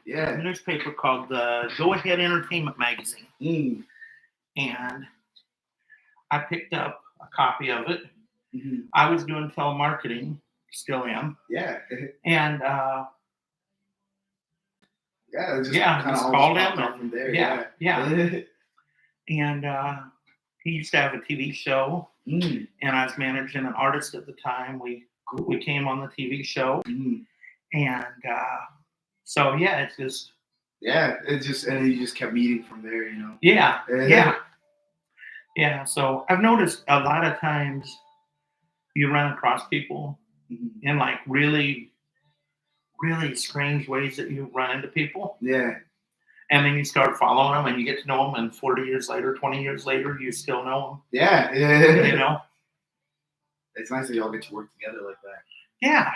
Yeah. A newspaper called the Go Ahead Entertainment Magazine. Mm. And I picked up a copy of it. Mm-hmm. I was doing telemarketing, still am. Yeah. And yeah, just just called him from there. Yeah. And he used to have a TV show, and I was managing an artist at the time. We came on the TV show, and so yeah, it's just and you just kept meeting from there, you know. Yeah. So I've noticed a lot of times you run across people in like really, really strange ways that you run into people. Yeah. And then you start following them, and you get to know them, and 40 years later, 20 years later, you still know them. Yeah. You know? It's nice that y'all get to work together like that. Yeah.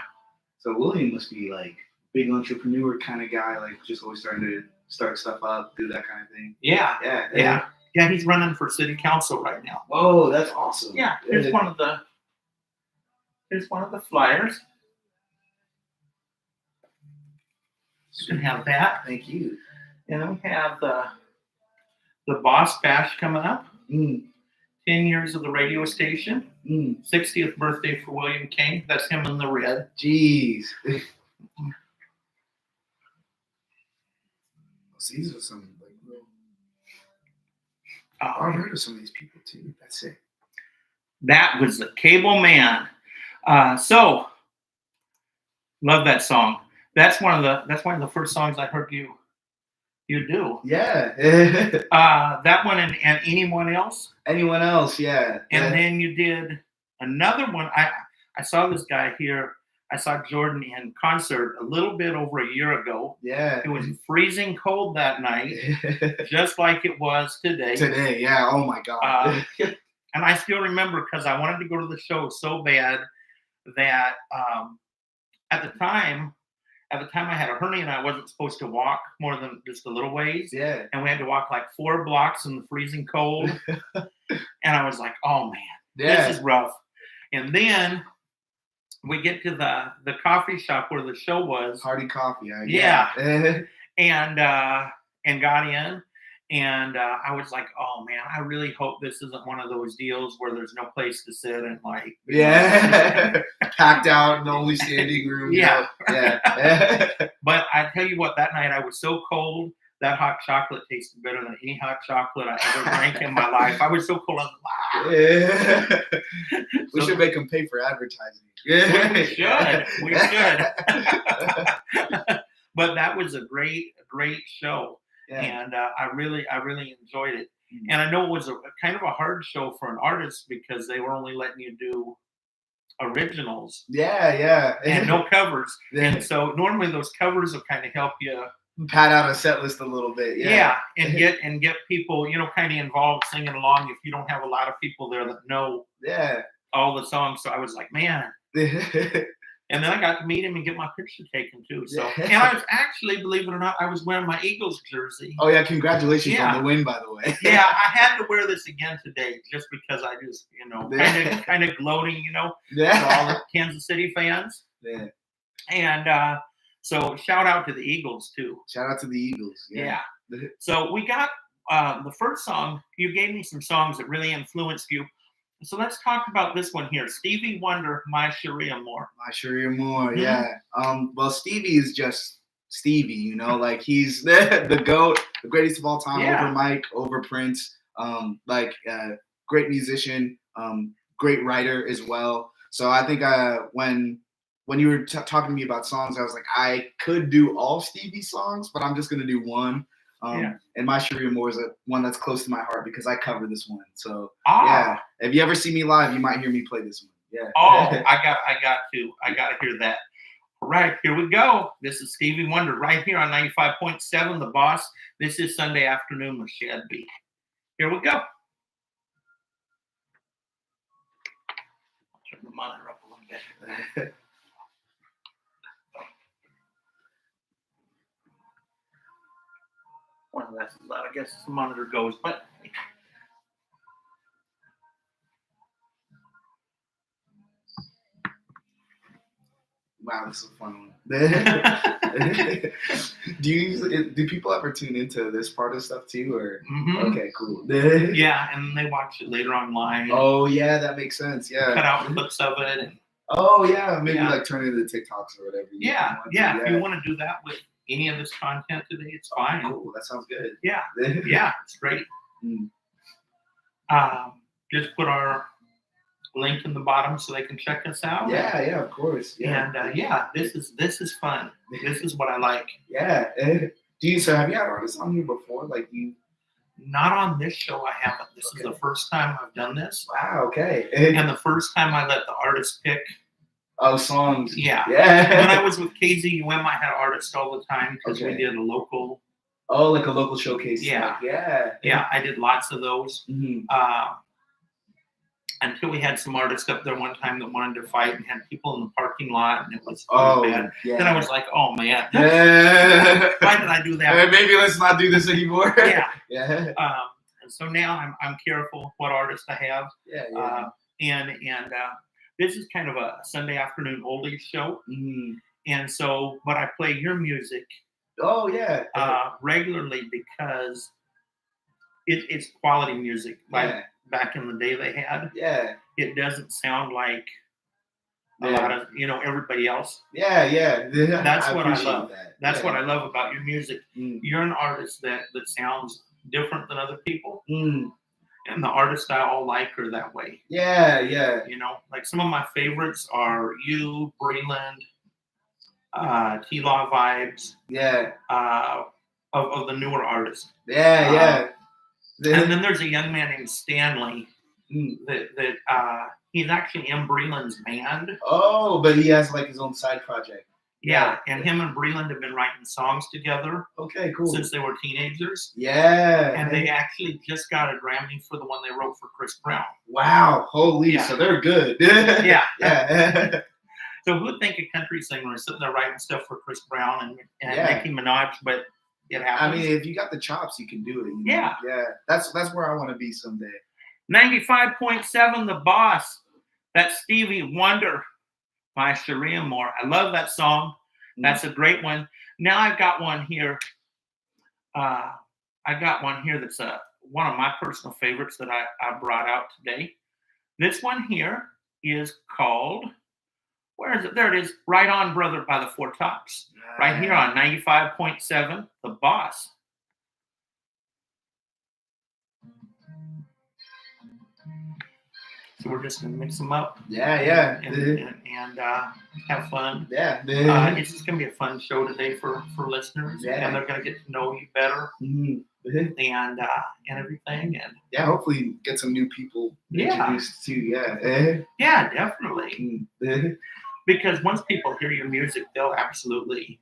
So William must be like big entrepreneur kind of guy, like just always starting to start stuff up, do that kind of thing. Yeah. He's running for city council right now. Oh, that's awesome. Yeah. Here's one of the flyers. You can have that. Thank you. And then we have the Boss Bash coming up. 10 years of the radio station. 60th birthday for William King. That's him in the red. Jeez. These are some like real. I've heard of some of these people too. That's it. That was the Cable Man. So love that song. That's one of the first songs I heard you do. Yeah. That one and anyone else? Anyone else, yeah. And then you did another one. I saw this guy here. I saw Jordan in concert a little bit over a year ago. Yeah. It was freezing cold that night, just like it was today. Today, yeah. Oh my God. And I still remember because I wanted to go to the show so bad that at the time I had a hernia and I wasn't supposed to walk more than just a little ways. Yeah. And we had to walk like 4 blocks in the freezing cold. And I was like, oh man, this is rough. And then we get to the coffee shop where the show was. Hardy Coffee. And got in. And I was like, oh man, I really hope this isn't one of those deals where there's no place to sit and like. Yeah. Packed out and only standing room. Yeah. Yeah. But I tell you what, that night I was so cold. That hot chocolate tasted better than any hot chocolate I ever drank in my life. I was so cold. I was like, wow. Yeah. We should make them pay for advertising. We should. But that was a great show. Yeah. And I really enjoyed it. And I know it was a kind of a hard show for an artist because they were only letting you do originals. Yeah. And no covers. And so normally those covers will kind of help you pad out a set list a little bit. Yeah. And get people, kind of involved singing along if you don't have a lot of people there that know all the songs. So I was like, man. And then I got to meet him and get my picture taken too. So and I was actually, believe it or not, I was wearing my Eagles jersey. Oh yeah, congratulations on the win, by the way. Yeah, I had to wear this again today just because I just, kind of gloating, for all the Kansas City fans. Yeah. And so shout out to the Eagles too. Shout out to the Eagles. Yeah. So we got the first song. You gave me some songs that really influenced you. So let's talk about this one here. Stevie Wonder, My Sharia Moore. My Sharia Moore, yeah. Well, Stevie is just Stevie, like he's the GOAT, the greatest of all time, over Mike, over Prince, great musician, great writer as well. So I think when you were talking to me about songs, I was like, I could do all Stevie songs, but I'm just going to do one. And My Sharia Moore is one that's close to my heart because I cover this one. So yeah, if you ever see me live, you might hear me play this one. Yeah. Oh, I got to hear that. All right, here we go. This is Stevie Wonder right here on 95.7 The Boss. This is Sunday Afternoon with Shad B. Here we go. Turn the monitor up a little bit. Well, that's loud. I guess the monitor goes, but wow, this is a fun one. Do people ever tune into this part of stuff too, or okay, cool. Yeah, and they watch it later online. Oh yeah, that makes sense. Yeah, cut out clips of it. And, oh yeah, maybe like turn it into TikToks or whatever. Yeah. If you want to do that with any of this content today, it's fine. Cool, that sounds good. Yeah, it's great. Just put our link in the bottom so they can check us out. Yeah, of course. Yeah. And this is fun. This is what I like. Yeah. So have you had artists on here before? Like you? Not on this show. I haven't. This is the first time I've done this. Wow. Okay. And the first time I let the artist pick. Oh, songs. Yeah. When I was with KZUM, I had artists all the time because we did a local. Oh, like a local showcase. Yeah. Yeah. I did lots of those. Until we had some artists up there one time that wanted to fight and had people in the parking lot, and it was bad. Yeah. Then I was like, oh man, why did I do that? Maybe let's not do this anymore. Yeah. And so now I'm careful what artists I have. Yeah. And this is kind of a Sunday afternoon oldies show. And so, but I play your music. Oh yeah. Regularly because it's quality music. Like back in the day they had. Yeah. It doesn't sound like a lot of, everybody else. Yeah. That's what I love. That's what I love about your music. You're an artist that sounds different than other people. And the artists I all like are that way. Yeah. Like some of my favorites are you, Breland, T-Law Vibes. Yeah. Of the newer artists. Yeah. And then there's a young man named Stanley that he's actually in Breland's band. Oh, but he has like his own side project. Yeah, and him and Breland have been writing songs together. Okay, cool. Since they were teenagers. Yeah. And they actually just got a Grammy for the one they wrote for Chris Brown. Wow, holy, so they're good. Yeah. So who would think a country singer is sitting there writing stuff for Chris Brown and Nicki Minaj, but it happens. I mean, if you got the chops, you can do it. Yeah. That's where I want to be someday. 95.7 The Boss. That's Stevie Wonder by Sharia Moore. I love that song. That's a great one. Now I've got one here. That's one of my personal favorites that I brought out today. This one here is called, where is it? There it is. Right On Brother by the Four Tops. Right here on 95.7 The Boss. So we're just going to mix them up. Yeah. And have fun. Yeah. It's just going to be a fun show today for listeners. Yeah. And they're going to get to know you better. And everything. And hopefully get some new people introduced too. Yeah, definitely. Because once people hear your music, they'll absolutely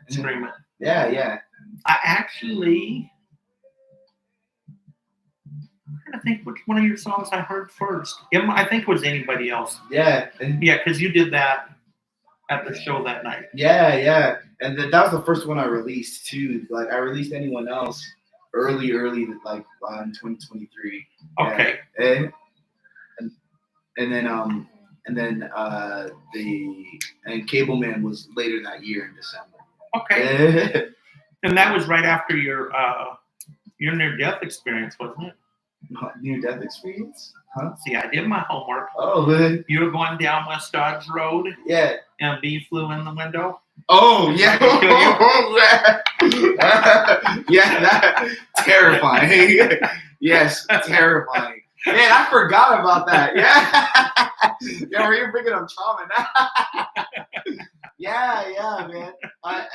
scream it. Yeah. I'm trying to think which one of your songs I heard first. I think it was Anybody Else. Yeah, because you did that at the show that night. Yeah, and that was the first one I released too. Like I released Anyone Else early, like in 2023. Okay. And Cable Man was later that year in December. Okay. And that was right after your near-death experience, wasn't it? Near-death experience? Huh? See, I did my homework. Oh, really? You were going down West Dodge Road. Yeah. And a bee flew in the window. Oh, yeah. Yeah, terrifying. Yes, terrifying. Man, I forgot about that. Yeah, were you bringing up trauma now? Yeah, man. And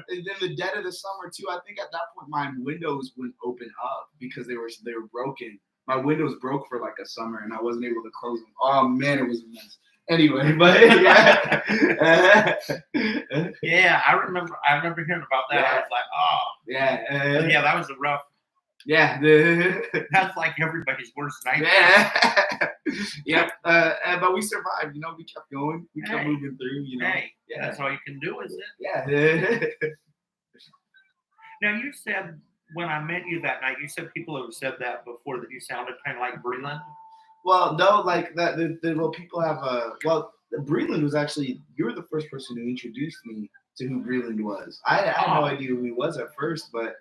then the dead of the summer too. I think at that point my windows wouldn't open up because they were broken. My windows broke for like a summer, and I wasn't able to close them. Oh man, it was a mess. Anyway, but yeah, I remember hearing about that. I was like, oh, yeah, that was a rough. Yeah, that's like everybody's worst nightmare. Yep. But we survived. We kept going. We kept moving through. That's all you can do, is it? Yeah. Now you said when I met you that night, you said people have said that before, that you sounded kind of like Breland. Well, no, like that. People have. Breland was actually, you were the first person who introduced me to who Breland was. I had no idea who he was at first, but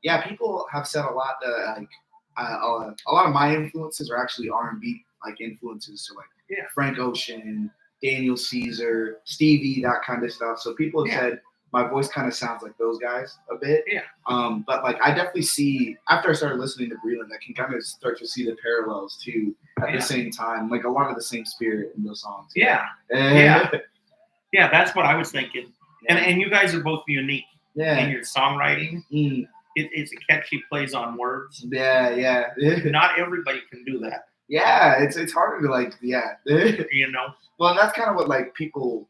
yeah, people have said a lot that like a lot of my influences are actually R&B like influences, so like Frank Ocean, Daniel Caesar, Stevie, that kind of stuff. So people have said my voice kind of sounds like those guys a bit. Yeah. But like I definitely see after I started listening to Breland, I can kind of start to see the parallels too at the same time, like a lot of the same spirit in those songs. Yeah. Yeah. Yeah, that's what I was thinking. And you guys are both unique in your songwriting. It's a catchy plays on words. Yeah. Not everybody can do that. Yeah, it's harder to like, you know. Well, and that's kind of what like people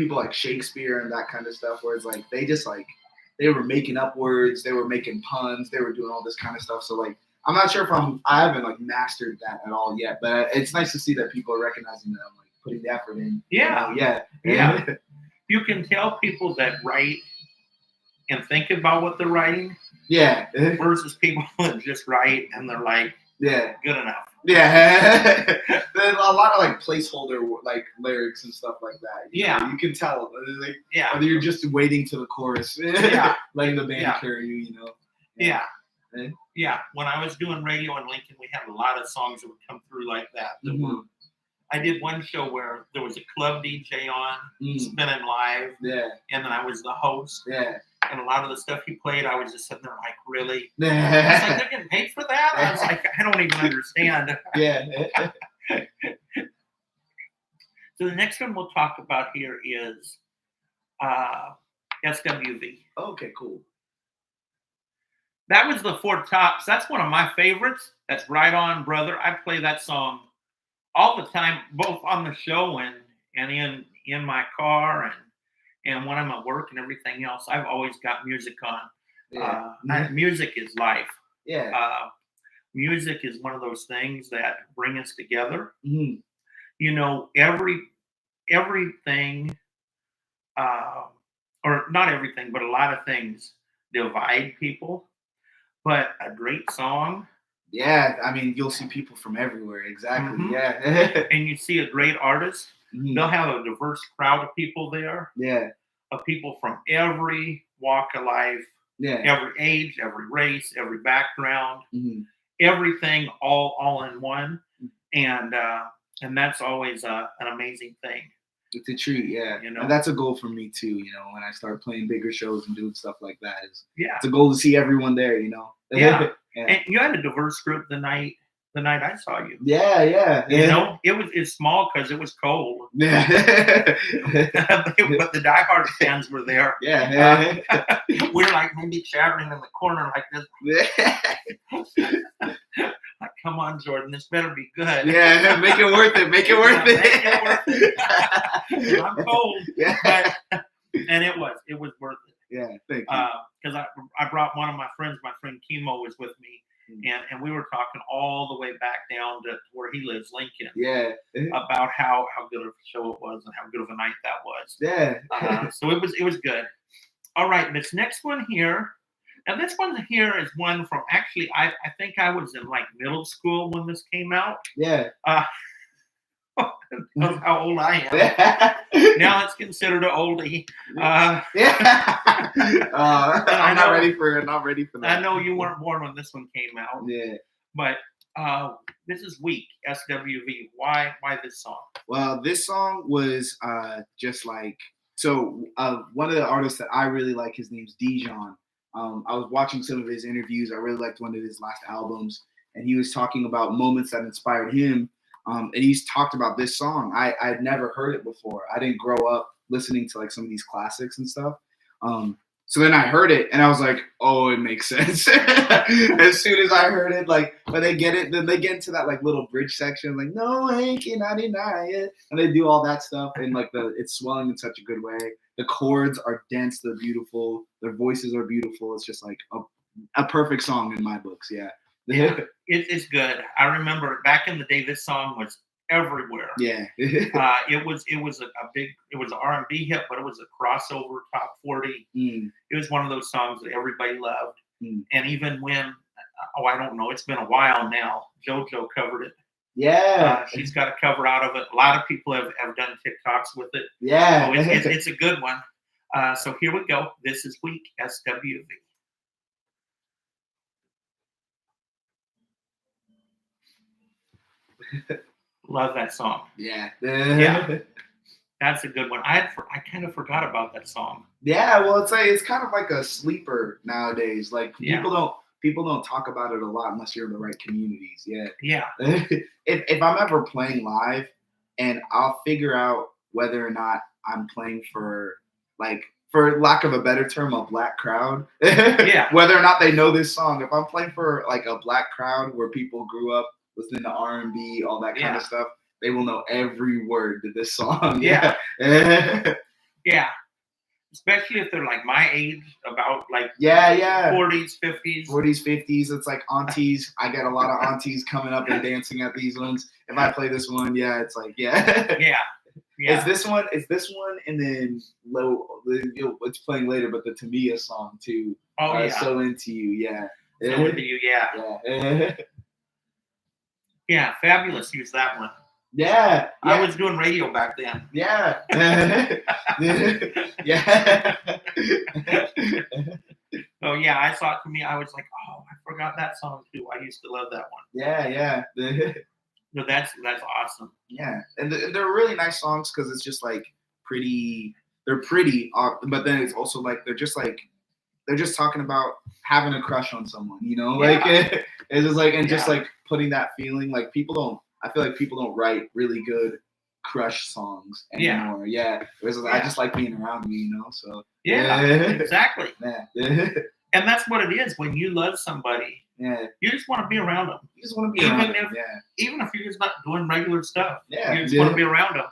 like Shakespeare and that kind of stuff, where it's like they just like they were making up words, they were making puns, they were doing all this kind of stuff. So like I'm not sure if I haven't like mastered that at all yet, but it's nice to see that people are recognizing that I'm like putting the effort in. Yeah. Yeah. You can tell people that write and think about what they're writing. Yeah. Versus people that just write and they're like, good enough. Yeah. There's a lot of like placeholder like lyrics and stuff like that. You know, you can tell. Like, whether you're just waiting to the chorus. Letting the band carry you, you know. Yeah. Yeah. When I was doing radio in Lincoln, we had a lot of songs that would come through like that. I did one show where there was a club DJ on, spinning live. Yeah. And then I was the host. Yeah. And a lot of the stuff he played, I was just sitting there like, really? I was like, they're getting paid for that? I was like, I don't even understand. So the next one we'll talk about here is SWV. Okay, cool. That was the Four Tops. That's one of my favorites. That's Right On, Brother. I play that song all the time, both on the show and in my car and when I'm at work and everything else. I've always got music on. Music is life. Music is one of those things that bring us together. You know, everything, or not everything, but a lot of things divide people. But a great song. Yeah, I mean, you'll see people from everywhere. Exactly. Yeah. And you see a great artist. They'll have a diverse crowd of people there. Yeah. Of people from every walk of life. Yeah. Every age, every race, every background. Everything all in one. And that's always an amazing thing. It's a treat, yeah. You know? And that's a goal for me too, you know, when I start playing bigger shows and doing stuff like that. It's a goal to see everyone there, you know. Yeah. And you had a diverse group the night I saw you. Yeah. You know, it's small because it was cold. Yeah. But the diehard fans were there. Yeah. We were like maybe chattering in the corner like this. Like, come on, Jordan, this better be good. Yeah, make it worth it. Make it worth it. Make it worth it. I'm cold. Yeah. And it was worth it. Yeah, thank you. Because I brought one of my friends. My friend Kimo was with me, and we were talking all the way back down to where he lives, Lincoln. Yeah. About how good of a show it was and how good of a night that was. Yeah. So it was good. All right, this next one here. Now this one here is one from actually I think I was in like middle school when this came out. Yeah. Of how old I am. Now it's considered an oldie. I'm not ready for that. I know you weren't born when this one came out. Yeah. But this is Weak, SWV. Why this song? Well, this song was just like one of the artists that I really like, his name's Dijon. I was watching some of his interviews. I really liked one of his last albums, and he was talking about moments that inspired him. And he's talked about this song. I'd never heard it before. I didn't grow up listening to like some of these classics and stuff. So then I heard it and I was like, oh, it makes sense. As soon as I heard it, like when they get it, then they get into that like little bridge section, like, no, I cannot deny it. And they do all that stuff and like it's swelling in such a good way. The chords are dense, they're beautiful, their voices are beautiful. It's just like a perfect song in my books, yeah. It's good. I remember back in the day, this song was everywhere. Yeah. It was an R&B hit, but it was a crossover top 40. It was one of those songs that everybody loved. And even when, I don't know, it's been a while now, JoJo covered it. Yeah. She's got a cover out of it. A lot of people have done TikToks with it. Yeah. So it's a good one. So here we go. This is Weak, SWV. Love that song. Yeah. Yeah. That's a good one. I kind of forgot about that song. Yeah, well, it's kind of like a sleeper nowadays. Like people don't talk about it a lot unless you're in the right communities. Yeah. Yeah. if I'm ever playing live, and I'll figure out whether or not I'm playing for lack of a better term, a black crowd. Yeah. Whether or not they know this song. If I'm playing for like a black crowd where people grew up listening to R&B, all that kind of stuff, they will know every word to this song. Yeah. Yeah. Especially if they're like my age, about like 40s, 50s. 40s, 50s. It's like aunties. I get a lot of aunties coming up and dancing at these ones. If I play this one, it's like, yeah. It's this one, and then it's playing later, but the Tamia song too. Oh, yeah. So Into You, yeah. So Into You, yeah. Yeah, Fabulous used that one. Yeah. I was doing radio back then. Yeah. Yeah. Oh, yeah, I saw it to me. I was like, oh, I forgot that song too. I used to love that one. Yeah. No, that's awesome. Yeah, and they're really nice songs because it's just like pretty. They're pretty, but then it's also like they're just talking about having a crush on someone, like it's just like just like putting that feeling. Like I feel like people don't write really good crush songs anymore. Yeah. I just like being around you, so. Yeah, exactly. Yeah. And that's what it is. When you love somebody, you just want to be around them. You just want to be around them. Even if you're just not doing regular stuff, you just Yeah. want to be around them.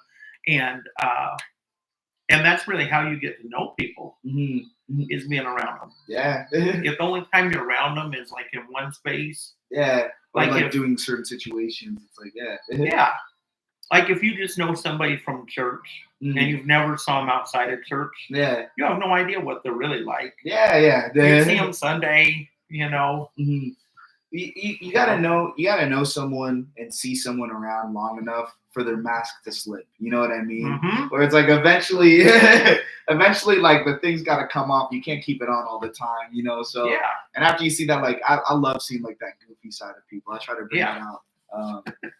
And that's really how you get to know people, is being around them. Yeah. If the only time you're around them is like in one space. Yeah. Like doing certain situations. It's like, yeah. Like if you just know somebody from church and you've never saw them outside of church, you have no idea what they're really like. Yeah. You see them Sunday, You gotta know someone and see someone around long enough for their mask to slip. You know what I mean? Where it's like eventually like the thing's gotta come off. You can't keep it on all the time, So and after you see that, like I love seeing like that goofy side of people. I try to bring that out.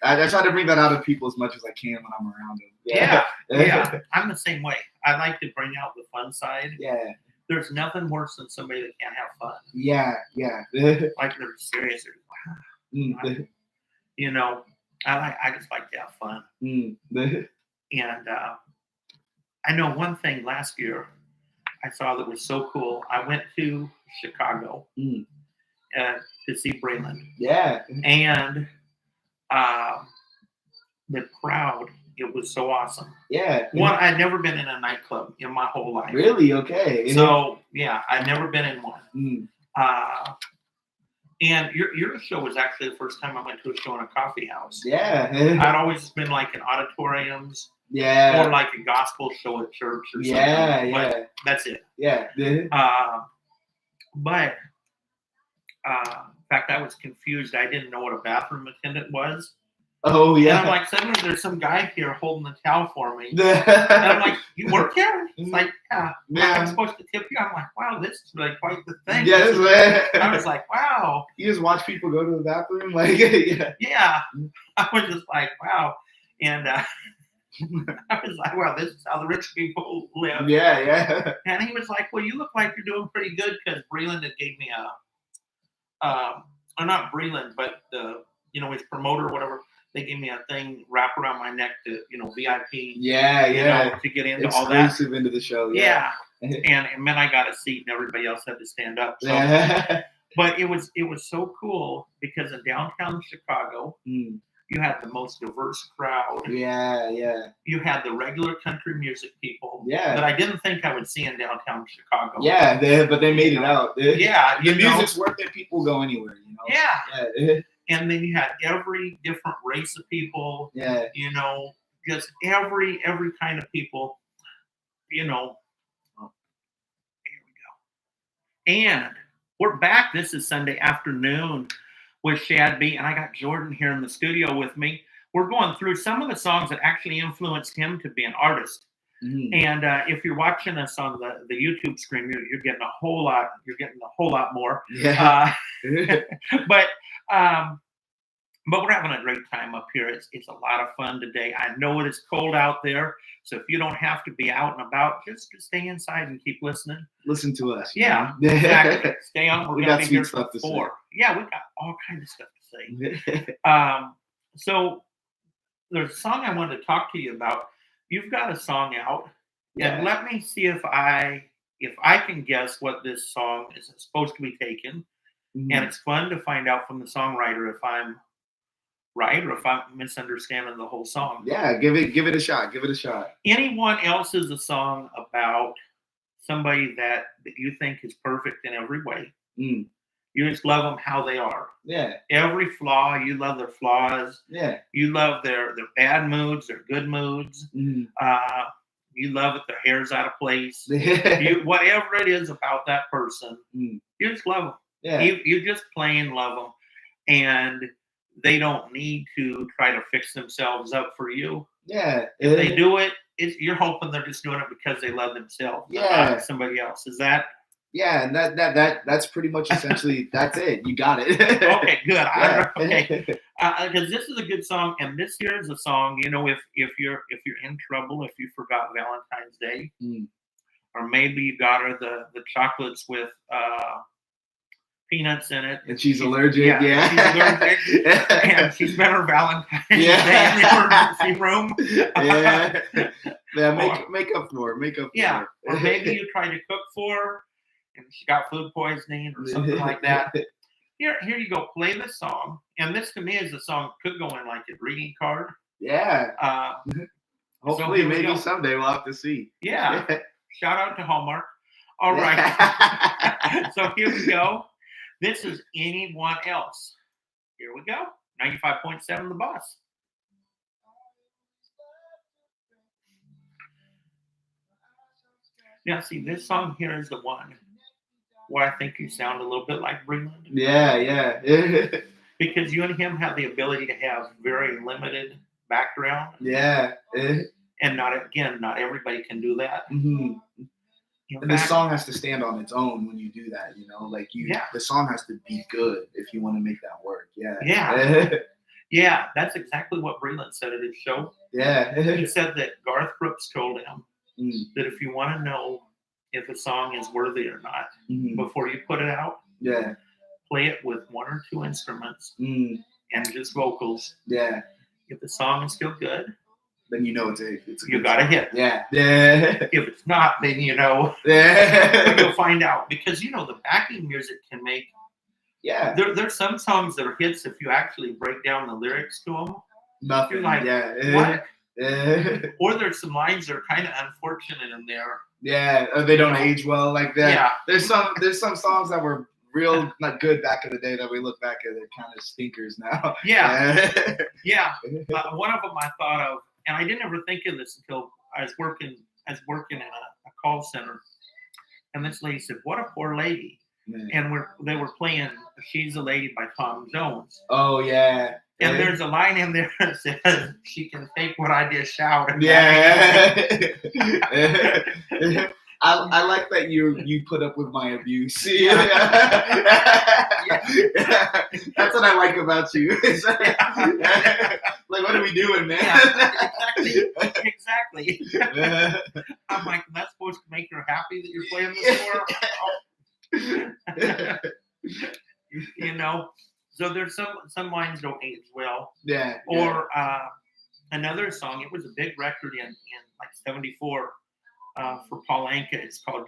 I try to bring that out of people as much as I can when I'm around them. Yeah. I'm the same way. I like to bring out the fun side. Yeah. There's nothing worse than somebody that can't have fun. Yeah. Like they're serious. I just like to have fun. And I know one thing last year I saw that was so cool. I went to Chicago to see Breland. Yeah. And the crowd, it was so awesome. Yeah. One, I'd never been in a nightclub in my whole life. Really? Okay. So, I'd never been in one. And your show was actually the first time I went to a show in a coffee house. Yeah. I'd always been like in auditoriums. Yeah. Or like a gospel show at church or something. Yeah. But that's it. Yeah. But in fact, I was confused. I didn't know what a bathroom attendant was. Oh, yeah. And I'm like, suddenly there's some guy here holding the towel for me. And I'm like, you work here? He's like, yeah. I'm supposed to tip you. I'm like, wow, this is really quite the thing. Yeah, I was like, wow. You just watch people go to the bathroom? Like, Yeah. I was just like, wow. And I was like, well, this is how the rich people live. Yeah. And he was like, well, you look like you're doing pretty good because Breland had gave me or not Breland, but his promoter or whatever. They gave me a thing wrapped around my neck to, VIP. Yeah. To get into all that. Exclusive into the show. Yeah. And then I got a seat and everybody else had to stand up. So. But it was so cool because in downtown Chicago, you had the most diverse crowd. Yeah. You had the regular country music people. Yeah. That I didn't think I would see in downtown Chicago. Yeah, but they made it out. Yeah. The music's worth it. People go anywhere, Yeah. And then you had every different race of people. Yeah. Just every kind of people. Here we go. And we're back. This is Sunday afternoon with Shad B. And I got Jordan here in the studio with me. We're going through some of the songs that actually influenced him to be an artist. And if you're watching us on the YouTube screen, you're getting a whole lot. You're getting a whole lot more. Yeah. But we're having a great time up here. It's a lot of fun today. I know it is cold out there, so if you don't have to be out and about, just stay inside and keep listening. Listen to us. Yeah, exactly. Stay on. We got sweet stuff to say. Yeah, we got all kinds of stuff to say. So there's a song I wanted to talk to you about. You've got a song out, and let me see if I can guess what this song is supposed to be taken. And it's fun to find out from the songwriter if I'm right or if I'm misunderstanding the whole song. Yeah, give it a shot. Give it a shot. Anyone else is a song about somebody that you think is perfect in every way. You just love them how they are. Yeah. Every flaw, you love their flaws. Yeah. You love their bad moods, their good moods. You love it, their hair's out of place. Whatever it is about that person, you just love them. Yeah. You just plain love them. And they don't need to try to fix themselves up for you. Yeah. If they do it, you're hoping they're just doing it because they love themselves. Yeah. Not somebody else. Is that? Yeah, and that's pretty much essentially that's it. You got it. Okay, good. Yeah. Okay, because this is a good song, and this here is a song. You know, if you're in trouble, if you forgot Valentine's Day, or maybe you got her the chocolates with peanuts in it, and she's allergic. Yeah. She's allergic, and she's been her Valentine's Day in the emergency room. Make up for it. Yeah, or maybe you tried to cook for her, and she got food poisoning or something like that. Here you go. Play this song, and this to me is a song that could go in like a greeting card. Yeah. Hopefully, maybe someday we'll have to see. Yeah. Shout out to Hallmark. All right. So here we go. This is Anyone Else. Here we go. 95.7 The Boss. Now, see, this song here is the one where I think you sound a little bit like Breland. Yeah. Because you and him have the ability to have very limited background. Yeah. And not everybody can do that. And the song has to stand on its own when you do that, like the song has to be good if you want to make that work. Yeah, that's exactly what Breland said at his show. Yeah. He said that Garth Brooks told him that if you want to know if a song is worthy or not, before you put it out, play it with one or two instruments and just vocals. Yeah. If the song is still good, then you know it's you got a hit. Yeah. If it's not, then you'll find out, because the backing music can make. Yeah. There's some songs that are hits if you actually break down the lyrics to them. Nothing. You're like, what? Or there's some lines that are kind of unfortunate in there. Yeah, or they don't age well like that. Yeah. There's some songs that were real not good back in the day that we look back at, they're kind of stinkers now. Yeah. One of them I thought of. And I didn't ever think of this until I was working in a call center. And this lady said, "What a poor lady." And they were playing "She's a Lady" by Tom Jones. Oh, yeah. And there's a line in there that says, "She can take what I just shouted." Yeah. I like that you put up with my abuse. That's what I like about you. Like, what are we doing, man? Exactly. I'm like, that's supposed to make her happy that you're playing this for her? So there's some lines don't age well. Yeah. Or another song, it was a big record in like 74 for Paul Anka. It's called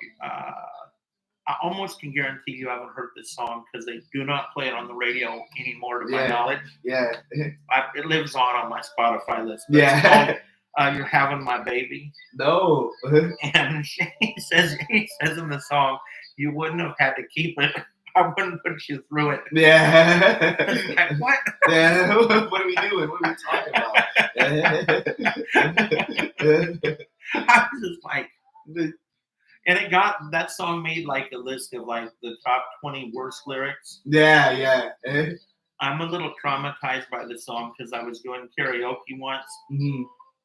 I almost can guarantee you haven't heard this song because they do not play it on the radio anymore, to my knowledge. Yeah. It lives on my Spotify list. Yeah. It's called "You're Having My Baby." No. And he says in the song, "You wouldn't have had to keep it. I wouldn't put you through it." Yeah. Like, what? Yeah. What are we doing? What are we talking about? I was just like, and that song made like a list of like the top 20 worst lyrics. Yeah. I'm a little traumatized by the song because I was doing karaoke once,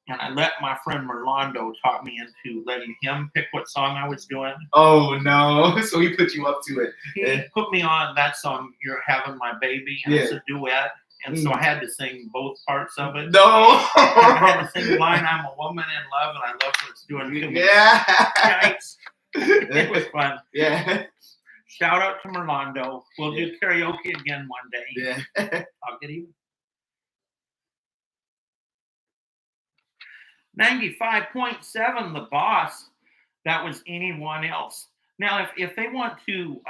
And I let my friend Merlando talk me into letting him pick what song I was doing. Oh, no. So he put you up to it. He put me on that song, You're Having My Baby, and it's a duet. And so I had to sing both parts of it. No. I had to sing the line, I'm a woman in love, and I love what it's doing to me. Yeah. Yikes. It was fun. Yeah. Shout out to Merlando. We'll do karaoke again one day. Yeah. I'll get even. 95.7, The Boss. That was Anyone Else. Now, if they want to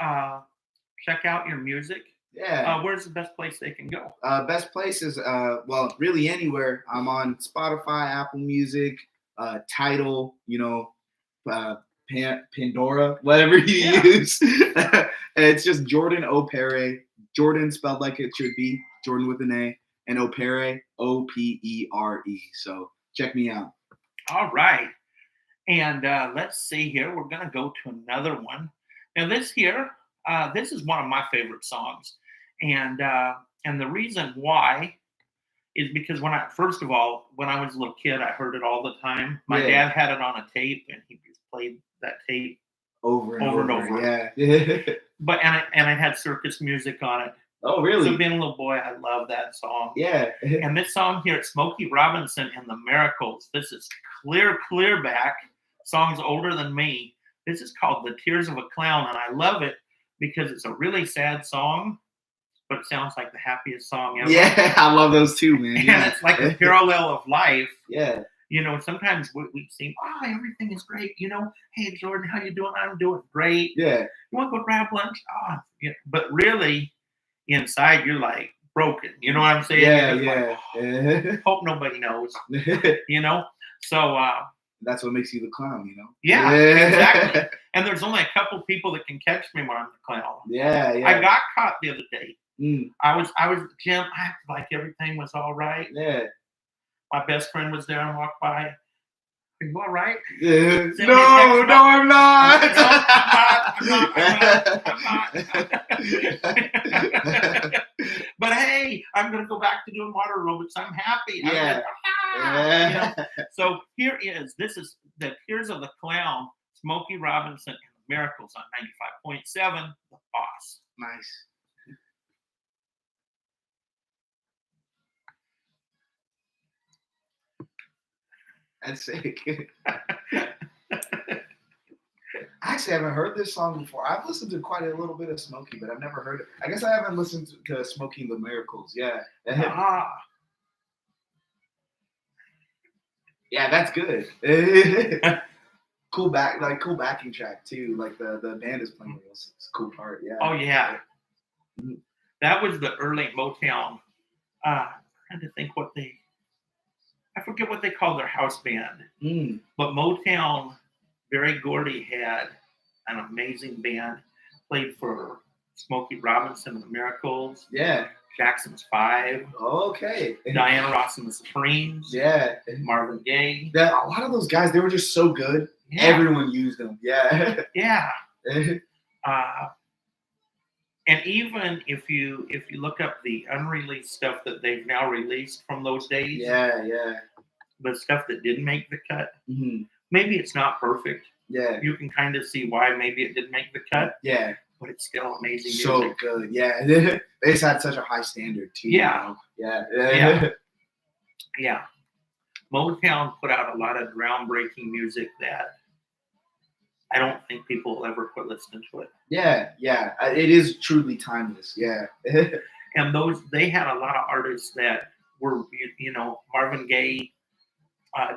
check out your music, where's the best place they can go? Best place is, well, really anywhere. I'm on Spotify, Apple Music, Tidal, Pandora, whatever you use. And it's just Jordan Opere. Jordan spelled like it should be, Jordan with an A, and Opere, Opere. So check me out. All right. And let's see here. We're going to go to another one. Now, this here, this is one of my favorite songs. And the reason why is because first of all, when I was a little kid, I heard it all the time. My dad had it on a tape, and he just played that tape over and over. Yeah. But and it had circus music on it. Oh, really? So being a little boy, I love that song. Yeah. And this song here, it's Smokey Robinson and the Miracles. This is clear back. Song's older than me. This is called The Tears of a Clown, and I love it because it's a really sad song, but it sounds like the happiest song ever. Yeah, I love those too, man. And it's like a parallel of life. Yeah. Sometimes we seem, everything is great. Hey, Jordan, how you doing? I'm doing great. Yeah. You want to go grab lunch? But really, inside, you're like broken. You know what I'm saying? Yeah. Like, hope nobody knows. So that's what makes you the clown, Yeah, exactly. And there's only a couple people that can catch me when I'm the clown. Yeah. I got caught the other day. I was at the gym. I acted like everything was all right. Yeah. My best friend was there and walked by. Are you all right? Yeah. No, I'm not. I'm not. But hey, I'm going to go back to doing water aerobics. I'm happy. Yeah. So this is The Tears of the Clown, Smokey Robinson and the Miracles on 95.7, The Boss. Nice. That's sick. I actually haven't heard this song before. I've listened to quite a little bit of Smokey, but I've never heard it. I guess I haven't listened to Smokey and the Miracles. Yeah. Yeah, that's good. Cool backing track too. Like the band is playing it's a cool part. Yeah. Oh yeah. That was the early Motown. I'm trying to think I forget what they called their house band. But Motown, Berry Gordy had an amazing band. Played for Smokey Robinson and the Miracles. Yeah. Jackson's 5. Okay. Diana Ross and the Supremes. Yeah. Marvin Gaye. A lot of those guys, they were just so good. Yeah. Everyone used them. Yeah. Yeah. And even if you look up the unreleased stuff that they've now released from those days, the stuff that didn't make the cut, maybe it's not perfect. Yeah, you can kind of see why maybe it didn't make the cut. Yeah, but it's still amazing music. So good. Yeah, they just had such a high standard too. Yeah, yeah. Motown put out a lot of groundbreaking music that I don't think people will ever quit listening to it. Yeah. It is truly timeless. Yeah. And they had a lot of artists that were, Marvin Gaye,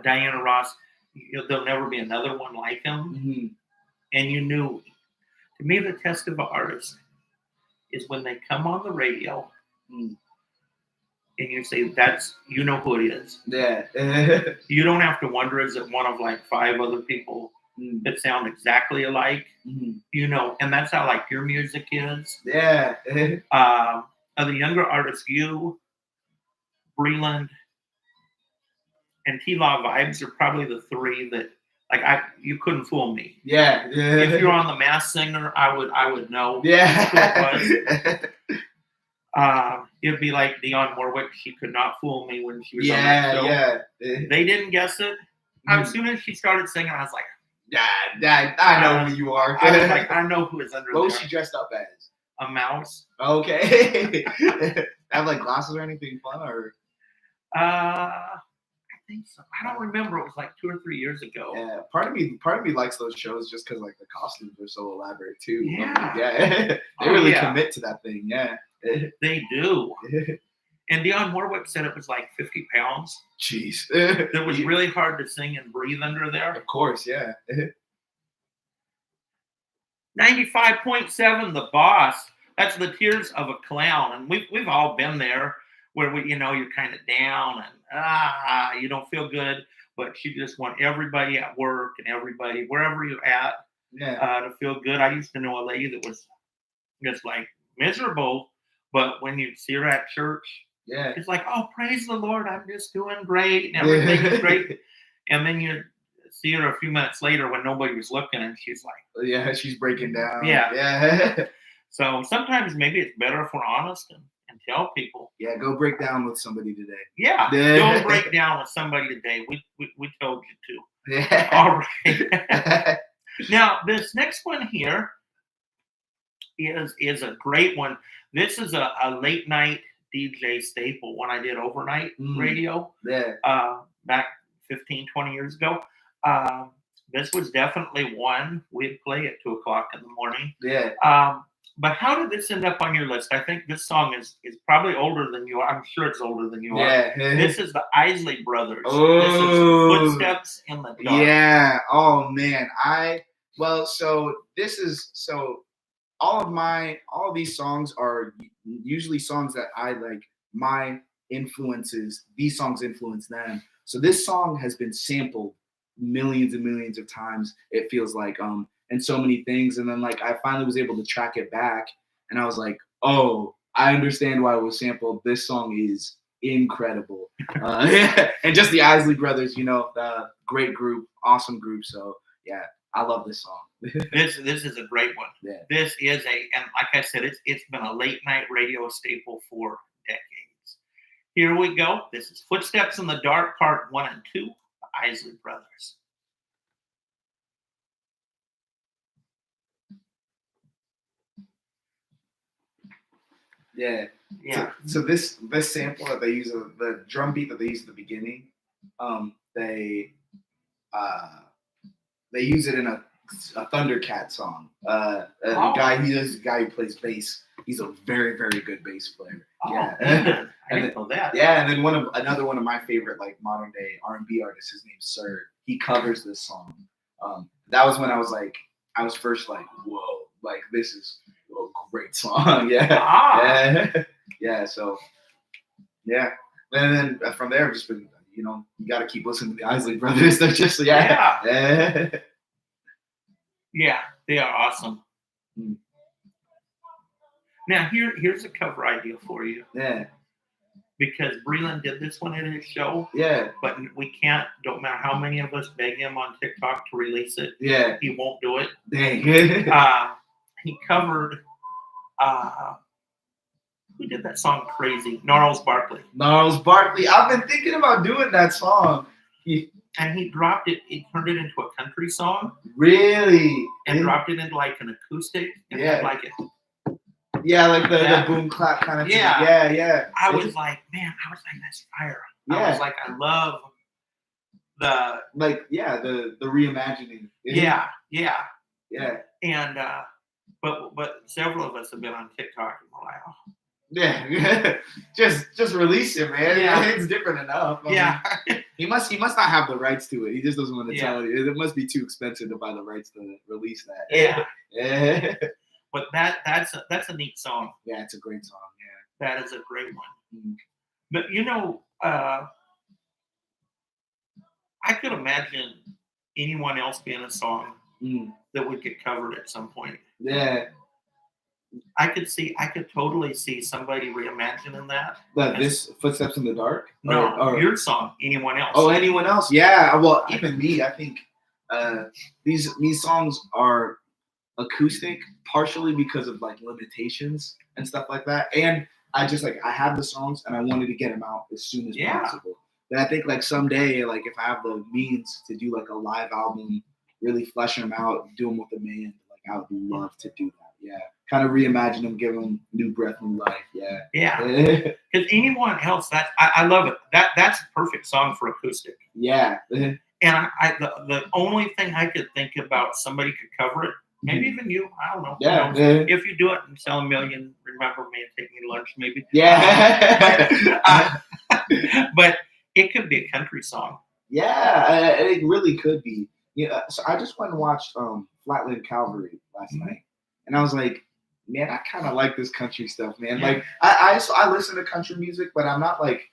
Diana Ross. There'll never be another one like him. And you knew, to me, the test of an artist is when they come on the radio and you say, you know who it is. Yeah. You don't have to wonder, is it one of like 5 other people that sound exactly alike? And that's how like your music is. Yeah. Of the younger artists, you, Breland, and T-Law Vibes are probably the 3 that you couldn't fool me. Yeah. If you're on The Masked Singer, I would know who it was. It'd be like Dionne Warwick. She could not fool me when she was on that show. Yeah. They didn't guess it. As soon as she started singing, I was like, yeah, I know who you are. I was like, I know who is under What there. was she dressed up as? A mouse. Okay. Have like glasses or anything fun or? I think so. I don't remember. It was like 2 or 3 years ago. Yeah, part of me likes those shows just because like the costumes are so elaborate too. Yeah, They really commit to that thing. Yeah, they do. And Dionne Warwick said it was like 50 pounds. Jeez, it was really hard to sing and breathe under there. Of course, yeah. 95.7, The Boss. That's the tears of a clown, and we've all been there. Where you're kind of down and you don't feel good, but you just want everybody at work and everybody wherever you're at to feel good. I used to know a lady that was just like miserable, but when you see her at church, it's like, oh, praise the Lord, I'm just doing great and everything is great. And then you see her a few minutes later when nobody was looking, and she's like, she's breaking down. Yeah. So sometimes maybe it's better if we're honest and tell people. Yeah, go break down with somebody today. Yeah, go break down with somebody today. We told you to. Yeah. All right. Now, this next one here is a great one. This is a late night DJ staple, one I did overnight radio back 15, 20 years ago. This was definitely one we'd play at 2 o'clock in the morning. Yeah. But how did this end up on your list? I think this song is probably older than you are. I'm sure it's older than you are. Yeah. This is the Isley Brothers. Oh. This is Footsteps in the Dark. Yeah. Oh man. All of these songs are usually songs that I like. My influences, these songs influence them. So this song has been sampled millions and millions of times. It feels like and so many things. And then like I finally was able to track it back, and I was like, oh, I understand why it was sampled. This song is incredible. And just the Isley Brothers, great group, awesome group. So yeah, I love this song. This is a great one. Yeah. This is and like I said, it's been a late night radio staple for decades. Here we go. This is Footsteps in the Dark, Part 1 and 2, the Isley Brothers. Yeah. So this sample that they use, the drum beat that they use at the beginning, they use it in a Thundercat song. A guy who plays bass. He's a very, very good bass player. Oh, yeah. I didn't know that. Yeah, and then another one of my favorite like modern day R&B artists, his name's Sir. He covers this song. That was when I was first like, whoa, like this is a great song. Yeah. So yeah, and then from there, I've just been, you got to keep listening to the Isley Brothers. They're just yeah, they are awesome. Now here's a cover idea for you. Yeah. Because Breland did this one in his show. Yeah. But we can't, don't matter how many of us beg him on TikTok to release it. Yeah. He won't do it. Dang. He covered, who did that song Crazy? Gnarls Barkley. I've been thinking about doing that song. And he dropped it, he turned it into a country song. Really? And dropped it into like an acoustic. And had like it. Yeah, like the boom clap kind of thing. Yeah. I was like, that's fire. Yeah. I was like, I love the reimagining. Yeah. And but several of us have been on TikTok and we're like, oh. Yeah. just release it, man. Yeah. It's different enough. He must not have the rights to it. He just doesn't want to tell you. It must be too expensive to buy the rights to release that. Yeah. But that's a neat song. Yeah, it's a great song. Yeah, that is a great one. Mm-hmm. But I could imagine anyone else being a song that would get covered at some point. Yeah, I could totally see somebody reimagining that. This Footsteps in the Dark? No, or your song. Anyone else? Oh, anyone else? Yeah. Well, even me. I think these songs are acoustic, partially because of like limitations and stuff like that, and I just like I have the songs and I wanted to get them out as soon as possible. But I think like someday, like if I have the means to do like a live album, really flesh them out, do them with a band, like I would love to do that. Yeah, kind of reimagine them, give them new breath, new life. Yeah, yeah. Because anyone else, I love it. That's a perfect song for acoustic. Yeah. And the only thing I could think about somebody could cover it. Maybe even you. I don't know. Yeah. If you do it and sell 1 million, remember me and take me to lunch, maybe. Yeah. But it could be a country song. Yeah, it really could be. Yeah. So I just went and watched Flatland Calvary last night, and I was like, man, I kind of like this country stuff, man. Yeah. Like I listen to country music, but I'm not like.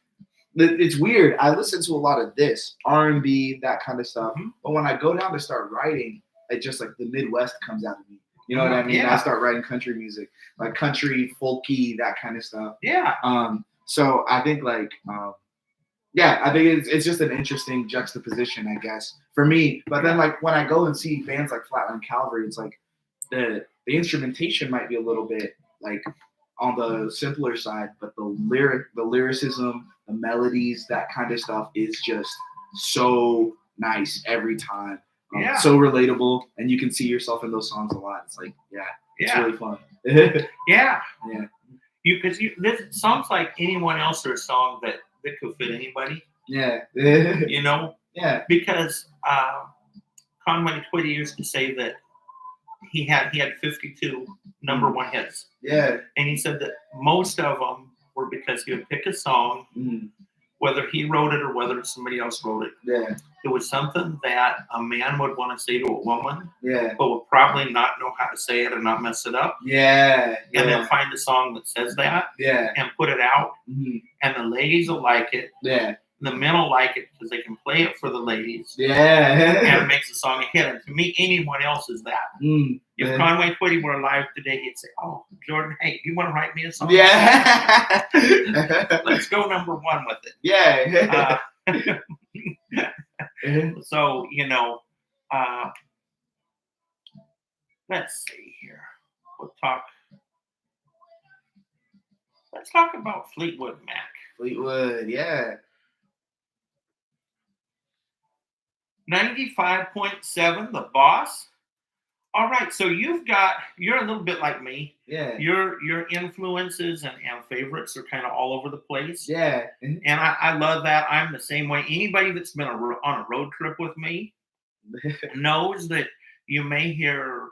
It's weird. I listen to a lot of this R&B, that kind of stuff. But when I go down to start writing, it just like the Midwest comes out of me. You know what I mean? Yeah. I start writing country music, like country, folky, that kind of stuff. Yeah. So I think like, I think it's just an interesting juxtaposition, I guess, for me. But then like when I go and see bands like Flatland Calvary, it's like the instrumentation might be a little bit like on the simpler side, but the lyricism, the melodies, that kind of stuff is just so nice every time. So relatable, and you can see yourself in those songs a lot. It's like, it's really fun. Yeah. Because this songs like anyone else are a song that could fit anybody. Yeah. You know. Yeah. Because Conway Twitty used to say that he had 52 number one hits. Yeah. And he said that most of them were because he would pick a song, whether he wrote it or whether somebody else wrote it. Yeah. It was something that a man would want to say to a woman, but would probably not know how to say it and not mess it up. Yeah. And then find a song that says that. Yeah. And put it out. And the ladies will like it. Yeah. The men will like it because they can play it for the ladies. Yeah. And it makes the song a hit. And to me, anyone else is that. If Conway Twitty were alive today, he'd say, "Oh, Jordan, hey, you want to write me a song? Yeah. Let's go number one with it." Yeah. So, let's see here. Let's talk about Fleetwood Mac. Fleetwood, yeah. 95.7, The Boss. All right, so you're a little bit like me. Yeah. Your influences and favorites are kind of all over the place. Yeah. And I love that. I'm the same way. Anybody that's been on a road trip with me knows that you may hear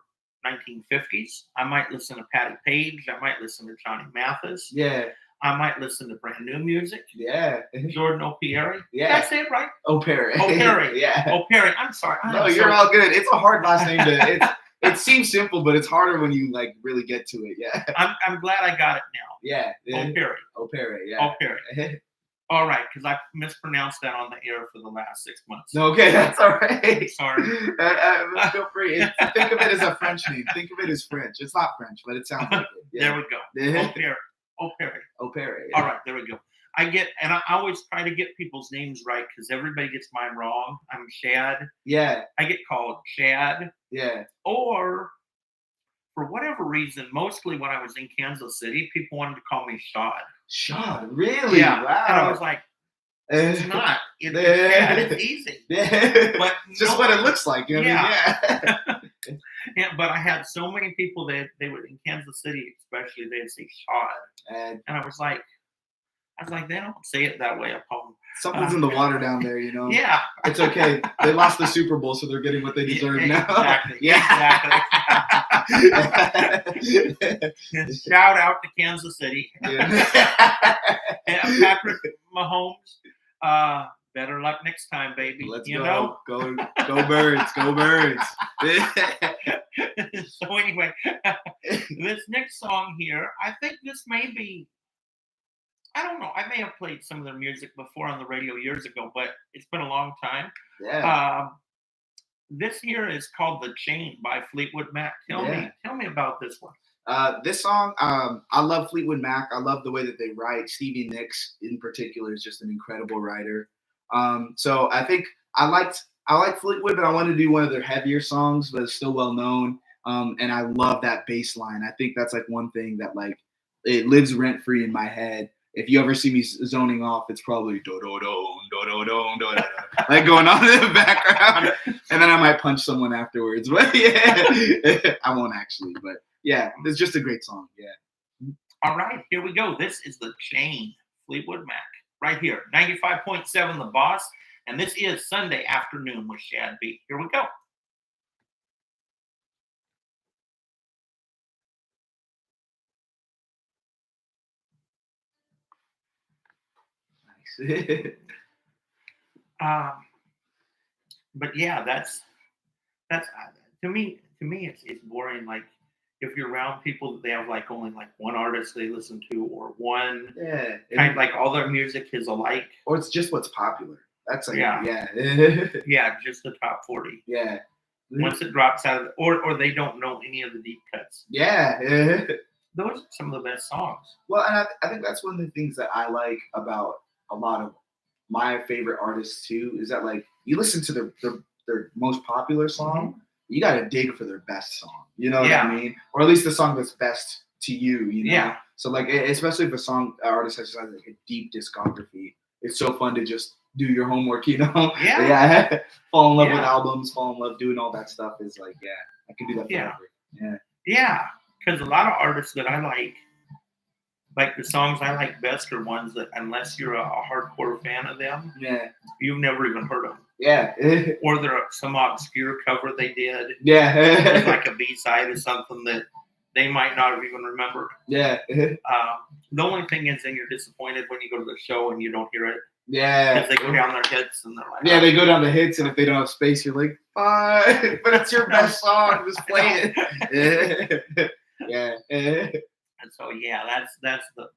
1950s. I might listen to Patti Page. I might listen to Johnny Mathis. Yeah. I might listen to brand new music. Yeah. Jordan O'Perry. Yeah. That's it, right? O'Perry. O'Perry. Yeah. O'Perry. I'm sorry. No, you're all good. It's a hard last name to. It seems simple, but it's harder when you like really get to it. Yeah. I'm glad I got it now. Yeah. O'Perry. O'Perry. Yeah. O'Perry. All right, because I mispronounced that on the air for the last 6 months. Okay, that's all right. Sorry. Feel free. Think of it as a French name. Think of it as French. It's not French, but it sounds like it. Yeah. There we go. O'Perry. O'Perry. O'Perry. Yeah. All right, there we go. I always try to get people's names right because everybody gets mine wrong. I'm Shad. Yeah. I get called Shad. Yeah. Or for whatever reason, mostly when I was in Kansas City, people wanted to call me Shad. Shad, really? Yeah. Wow. And I was like, it's not. It's easy. Yeah. But it's just what it looks like. You know what I mean? Yeah. But I had so many people that they were in Kansas City, especially, they'd say Shad. And I was like, they don't say it that way up home. Something's in the water down there, you know? Yeah. It's okay. They lost the Super Bowl, so they're getting what they deserve now. Exactly. Yeah. Exactly. Shout out to Kansas City. Yeah. And Patrick Mahomes, better luck next time, baby. Let's go. Go Birds. Go Birds. So anyway, this next song here, I think this may be, I don't know. I may have played some of their music before on the radio years ago, but it's been a long time. Yeah. This here is called "The Chain" by Fleetwood Mac. Tell me about this one. This song, I love Fleetwood Mac. I love the way that they write. Stevie Nicks, in particular, is just an incredible writer. So I think I like Fleetwood, but I want to do one of their heavier songs, but it's still well known. And I love that bass line. I think that's like one thing that like it lives rent free in my head. If you ever see me zoning off, it's probably do do do do do do do like going on in the background, and then I might punch someone afterwards. But yeah, I won't actually. But yeah, it's just a great song. Yeah. All right, here we go. This is The Chain, Fleetwood Mac, right here, 95.7 The Boss, and this is Sunday Afternoon with Shad B. Here we go. But yeah, that's to me it's boring. Like if you're around people that they have like only like one artist they listen to or one kind of like all their music is alike, or it's just what's popular. That's like yeah, just the top 40. Yeah. Once it drops out of or they don't know any of the deep cuts. Yeah. Those are some of the best songs. Well, and I think that's one of the things that I like about a lot of my favorite artists too, is that like you listen to their most popular song, you gotta dig for their best song. You know what I mean? Or at least the song that's best to you. You know? Yeah. So like, especially if an artist has like a deep discography, it's so fun to just do your homework. You know? Yeah. Fall in love with albums, fall in love doing all that stuff is like, I can do that forever. Yeah. Because a lot of artists that I like the songs I like best are ones that, unless you're a hardcore fan of them, you've never even heard them. Yeah. Or they're some obscure cover they did. Yeah. It's like a B-side or something that they might not have even remembered. Yeah. The only thing is then you're disappointed when you go to the show and you don't hear it. Yeah. Because they go down their hits and they're like, they go down the hits, and if they don't have space, you're like, fine, but it's your best song, just play it. Yeah. And so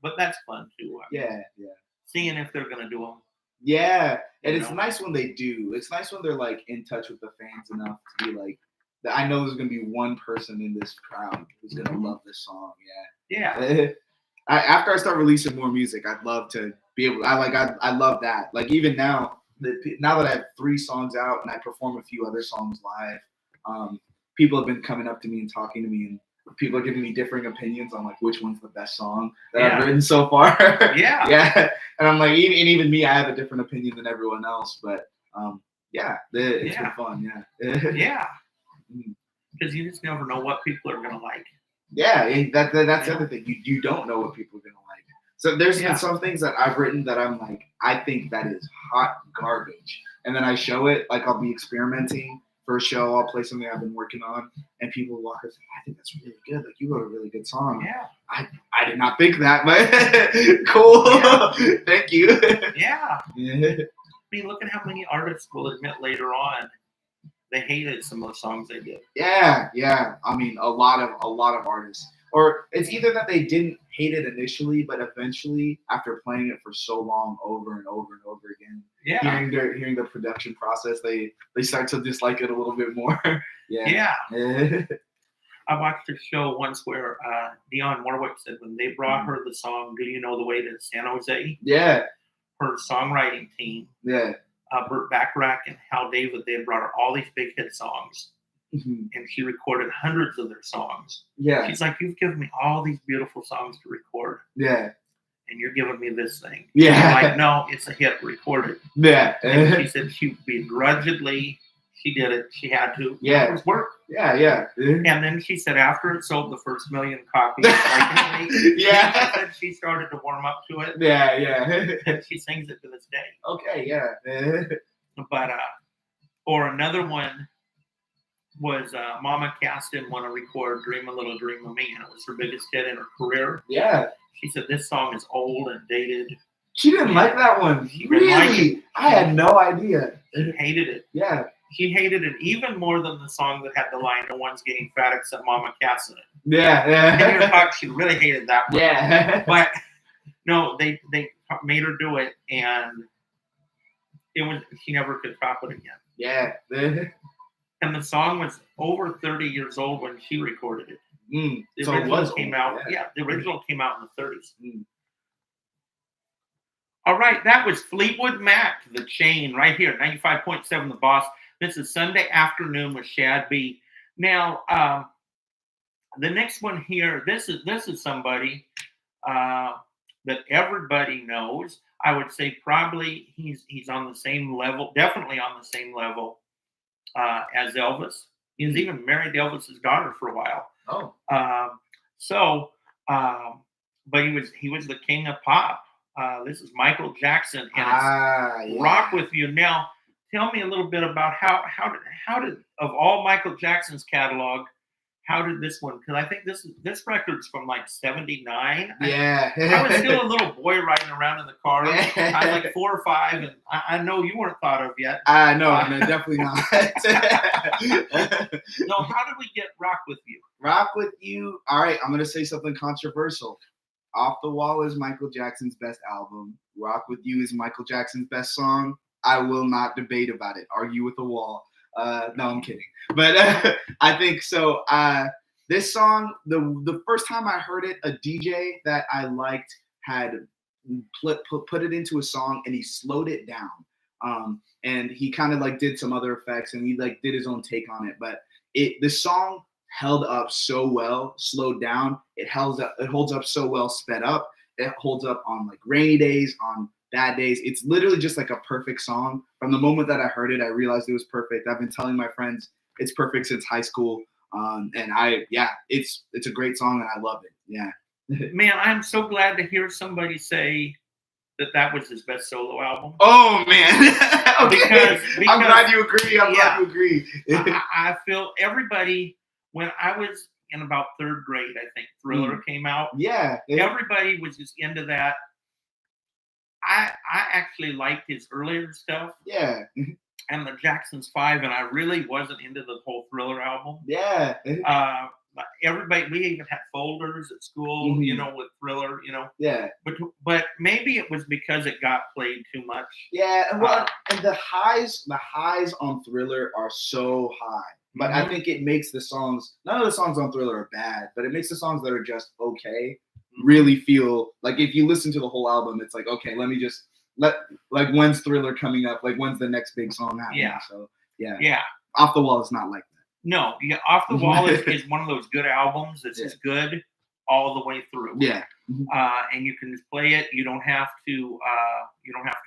but that's fun too. I mean, seeing if they're gonna do them. Yeah, and it's nice when they do. It's nice when they're like in touch with the fans enough to be like, I know there's gonna be one person in this crowd who's gonna love this song. Yeah. After I start releasing more music, I'd love to be able. I love that. Like even now that I have 3 songs out and I perform a few other songs live, people have been coming up to me and talking to me, and people are giving me differing opinions on like which one's the best song that I've written so far. And I'm like, even me, I have a different opinion than everyone else, but it's been fun. Because you just never know what people are gonna like. That's the other thing. You don't know what people are gonna like. So there's been some things that I've written that I'm like, I think that is hot garbage, and then I show it. Like I'll be experimenting for a show, I'll play something I've been working on, and people will walk and say, I think that's really good. Like you wrote a really good song. I did not think that, but cool. Thank you. I mean, look at how many artists will admit later on they hated some of the songs they did. I mean, a lot of artists, or it's either that they didn't hate it initially, but eventually, after playing it for so long, over and over and over again, hearing the production process, they start to dislike it a little bit more. I watched a show once where Dionne Warwick said when they brought her the song "Do You Know the Way to San Jose," her songwriting team, Burt Bacharach and Hal David, they had brought her all these big hit songs. And she recorded hundreds of their songs. She's like, you've given me all these beautiful songs to record. And you're giving me this thing. I'm like, no, it's a hit. Record it. And she said she begrudgingly, she did it. She had to. It was work. And then she said after it sold the first 1 million copies, she started to warm up to it. And she sings it to this day. But or another one was Mama Cass didn't want to record "Dream a Little Dream of Me," and it was her biggest hit in her career. She said this song is old and dated. She didn't like that one. Really? I had no idea. She hated it. She hated it even more than the song that had the line, "No one's getting fat except Mama Cass" in it. And you thought she really hated that one. But no, they made her do it, and she never could top it again. And the song was over 30 years old when she recorded it. The original came out. The original came out in the 30s. All right, that was Fleetwood Mac, The Chain, right here, 95.7 The Boss. This is Sunday Afternoon with Shad B. Now, the next one here, this is somebody. that everybody knows. I would say probably he's on the same level, definitely on the same level as Elvis. He was even married to Elvis's daughter for a while. Oh. So, but he was the king of pop. This is Michael Jackson, and it's Rock With You. Now, tell me a little bit about how did of all Michael Jackson's catalog, how did this one? Because I think this record's from like '79. Yeah, I was still a little boy riding around in the car. I was like 4 or 5, and I know you weren't thought of yet. No, definitely not. No, how did we get Rock With You? Rock With You. All right, I'm gonna say something controversial. Off the Wall is Michael Jackson's best album. Rock With You is Michael Jackson's best song. I will not debate about it. Argue with the wall. No, I'm kidding. But I think so. This song, the first time I heard it, a DJ that I liked had put it into a song, and he slowed it down. And he kind of like did some other effects, and he like did his own take on it. But the song held up so well, slowed down. It holds up so well, sped up. It holds up on like rainy days, on bad days. It's literally just like a perfect song. From the moment that I heard it, I realized it was perfect. I've been telling my friends it's perfect since high school. And it's a great song, and I love it. Yeah. Man, I'm so glad to hear somebody say that was his best solo album. Oh man. Okay. Because I'm glad you agree. I'm glad you agree. I feel everybody, when I was in about 3rd grade, I think Thriller came out. Yeah. Everybody was just into that. I actually liked his earlier stuff. Yeah. And the Jackson's 5, and I really wasn't into the whole Thriller album. Yeah. Everybody, we even had folders at school, with Thriller, Yeah. But maybe it was because it got played too much. Yeah, well, and the highs on Thriller are so high. But I think it makes the songs, none of the songs on Thriller are bad, but it makes the songs that are just okay really feel like, if you listen to the whole album, it's like, okay, let me just like, when's Thriller coming up? Like, when's the next big song happening? Yeah. So yeah. Yeah. Off the Wall is not like that. No, Off the Wall is one of those good albums that's just good all the way through. Yeah. And you can just play it. You don't have to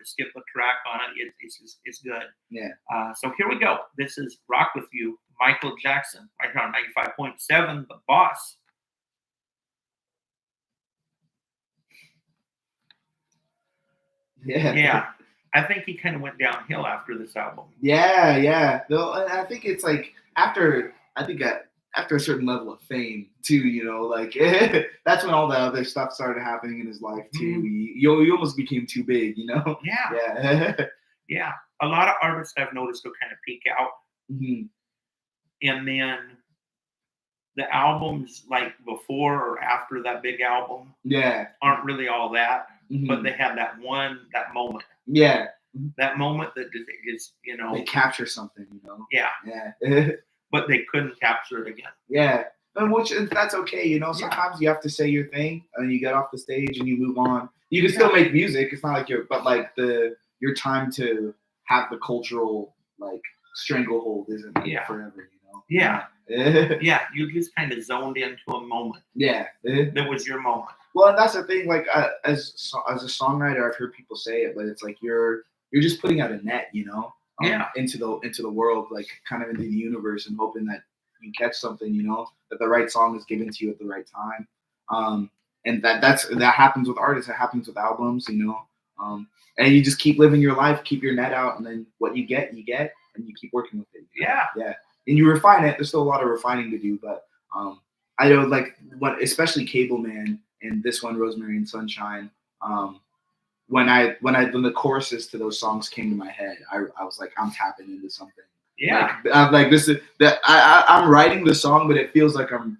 skip a track on it. It's good. Yeah. So here we go. This is Rock With You, Michael Jackson, right here on 95.7, The Boss. Yeah. Yeah. I think he kind of went downhill after this album. Yeah. Though I think it's like after a certain level of fame too, like that's when all the other stuff started happening in his life too. You almost became too big, Yeah. Yeah. Yeah. A lot of artists I've noticed will kind of peak out. And then the albums like before or after that big album aren't really all that, but they have that moment. Yeah. That moment that is, they capture something, Yeah. But they couldn't capture it again. Yeah. And that's okay, sometimes you have to say your thing and then you get off the stage and you move on. You can still make music. It's not like your time to have the cultural like stranglehold isn't forever, Yeah. Yeah, you just kind of zoned into a moment. Yeah. That was your moment. Well, and that's the thing, like as a songwriter, I've heard people say it, but it's like you're just putting out a net, into the world, like kind of into the universe, and hoping that you catch something, that the right song is given to you at the right time. And that happens with artists, it happens with albums, and you just keep living your life, keep your net out, and then what you get, and you keep working with it. Yeah. And you refine it. There's still a lot of refining to do, but I know, like, especially Cable Man and this one, Rosemary and Sunshine. When the choruses to those songs came to my head, I was like, I'm tapping into something. Yeah. Like this is that I'm writing the song, but it feels like I'm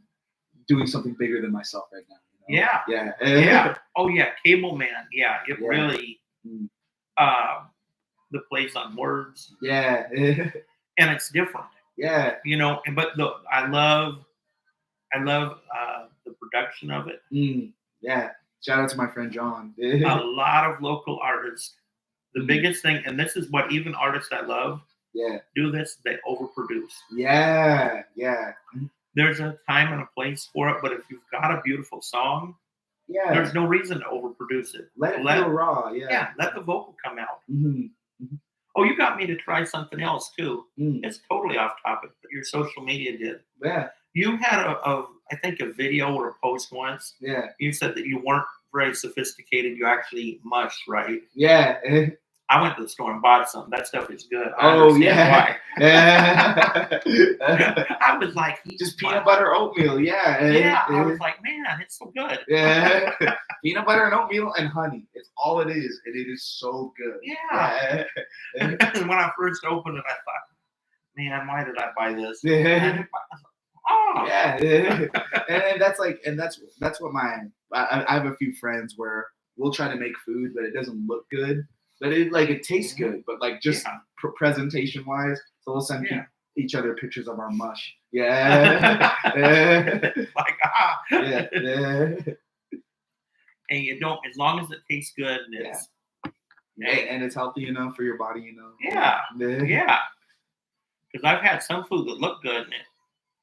doing something bigger than myself right now. Yeah. Yeah. Yeah. Oh yeah, Cable Man. Yeah, it really the plays on words. Yeah. And it's different. Yeah. But I love the production of it. Yeah. Shout out to my friend John. A lot of local artists. The biggest thing, and this is what even artists I love do this, they overproduce. Yeah. There's a time and a place for it, but if you've got a beautiful song, Yeah. There's no reason to overproduce it. Let it feel raw. Yeah. Yeah. Let the vocal come out. Mm-hmm. Mm-hmm. Oh, you got me to try something else too. Mm. It's totally off topic, but your social media did. Yeah. You had I think a video or a post once. Yeah. You said that you weren't very sophisticated. You actually eat mush, right? Yeah. I went to the store and bought some. That stuff is good. Oh yeah. Why. Yeah. I was like, just peanut butter oatmeal. Yeah. Yeah. I was like, man, it's so good. Yeah. Peanut butter and oatmeal and honey. It's all it is, and it is so good. Yeah. And when I first opened it, I thought, man, why did I buy this? Yeah. Oh. Yeah. And that's what I have a few friends where we'll try to make food, but it doesn't look good. But it tastes good, but like just presentation wise, so we'll send each other pictures of our mush. Yeah. Like Yeah. And you don't, as long as it tastes good and it's and it's healthy enough for your body, Yeah. Because I've had some food that looked good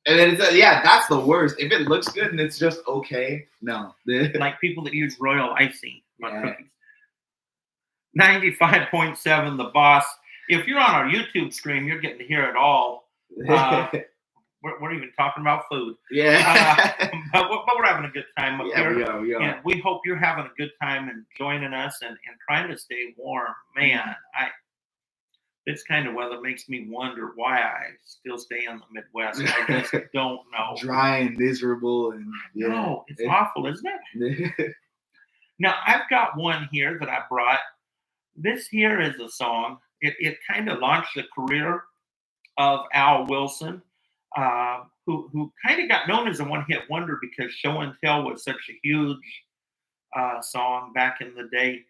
and then that's the worst. If it looks good and it's just okay, no. Like people that use royal icing on cookies. 95.7 The Boss. If you're on our YouTube stream, you're getting to hear it all. We're even talking about food. Yeah. But we're having a good time up here. We are. And we hope you're having a good time and joining us and trying to stay warm. Man, this kind of weather makes me wonder why I still stay in the Midwest. I just don't know. Dry and miserable. And no, it's awful, isn't it? Now, I've got one here that I brought. This here is a song. It kind of launched the career of Al Wilson, who kind of got known as a one-hit wonder because Show and Tell was such a huge song back in the day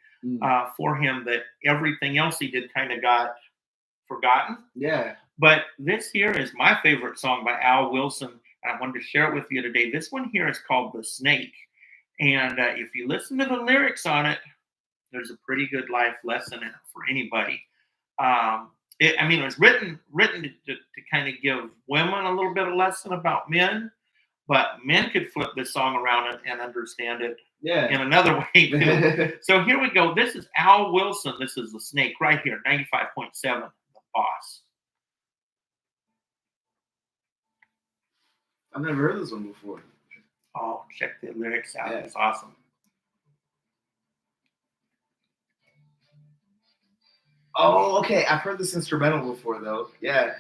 for him that everything else he did kind of got forgotten. Yeah. But this here is my favorite song by Al Wilson. I wanted to share it with you today. This one here is called The Snake. And if you listen to the lyrics on it, there's a pretty good life lesson in it for anybody. It was written to kind of give women a little bit of lesson about men, but men could flip this song around and understand it in another way too. So here we go. This is Al Wilson. This is The Snake right here, 95.7, The Boss. I've never heard this one before. Oh, check the lyrics out. It's awesome. Oh, okay. I've heard this instrumental before, though. Yeah.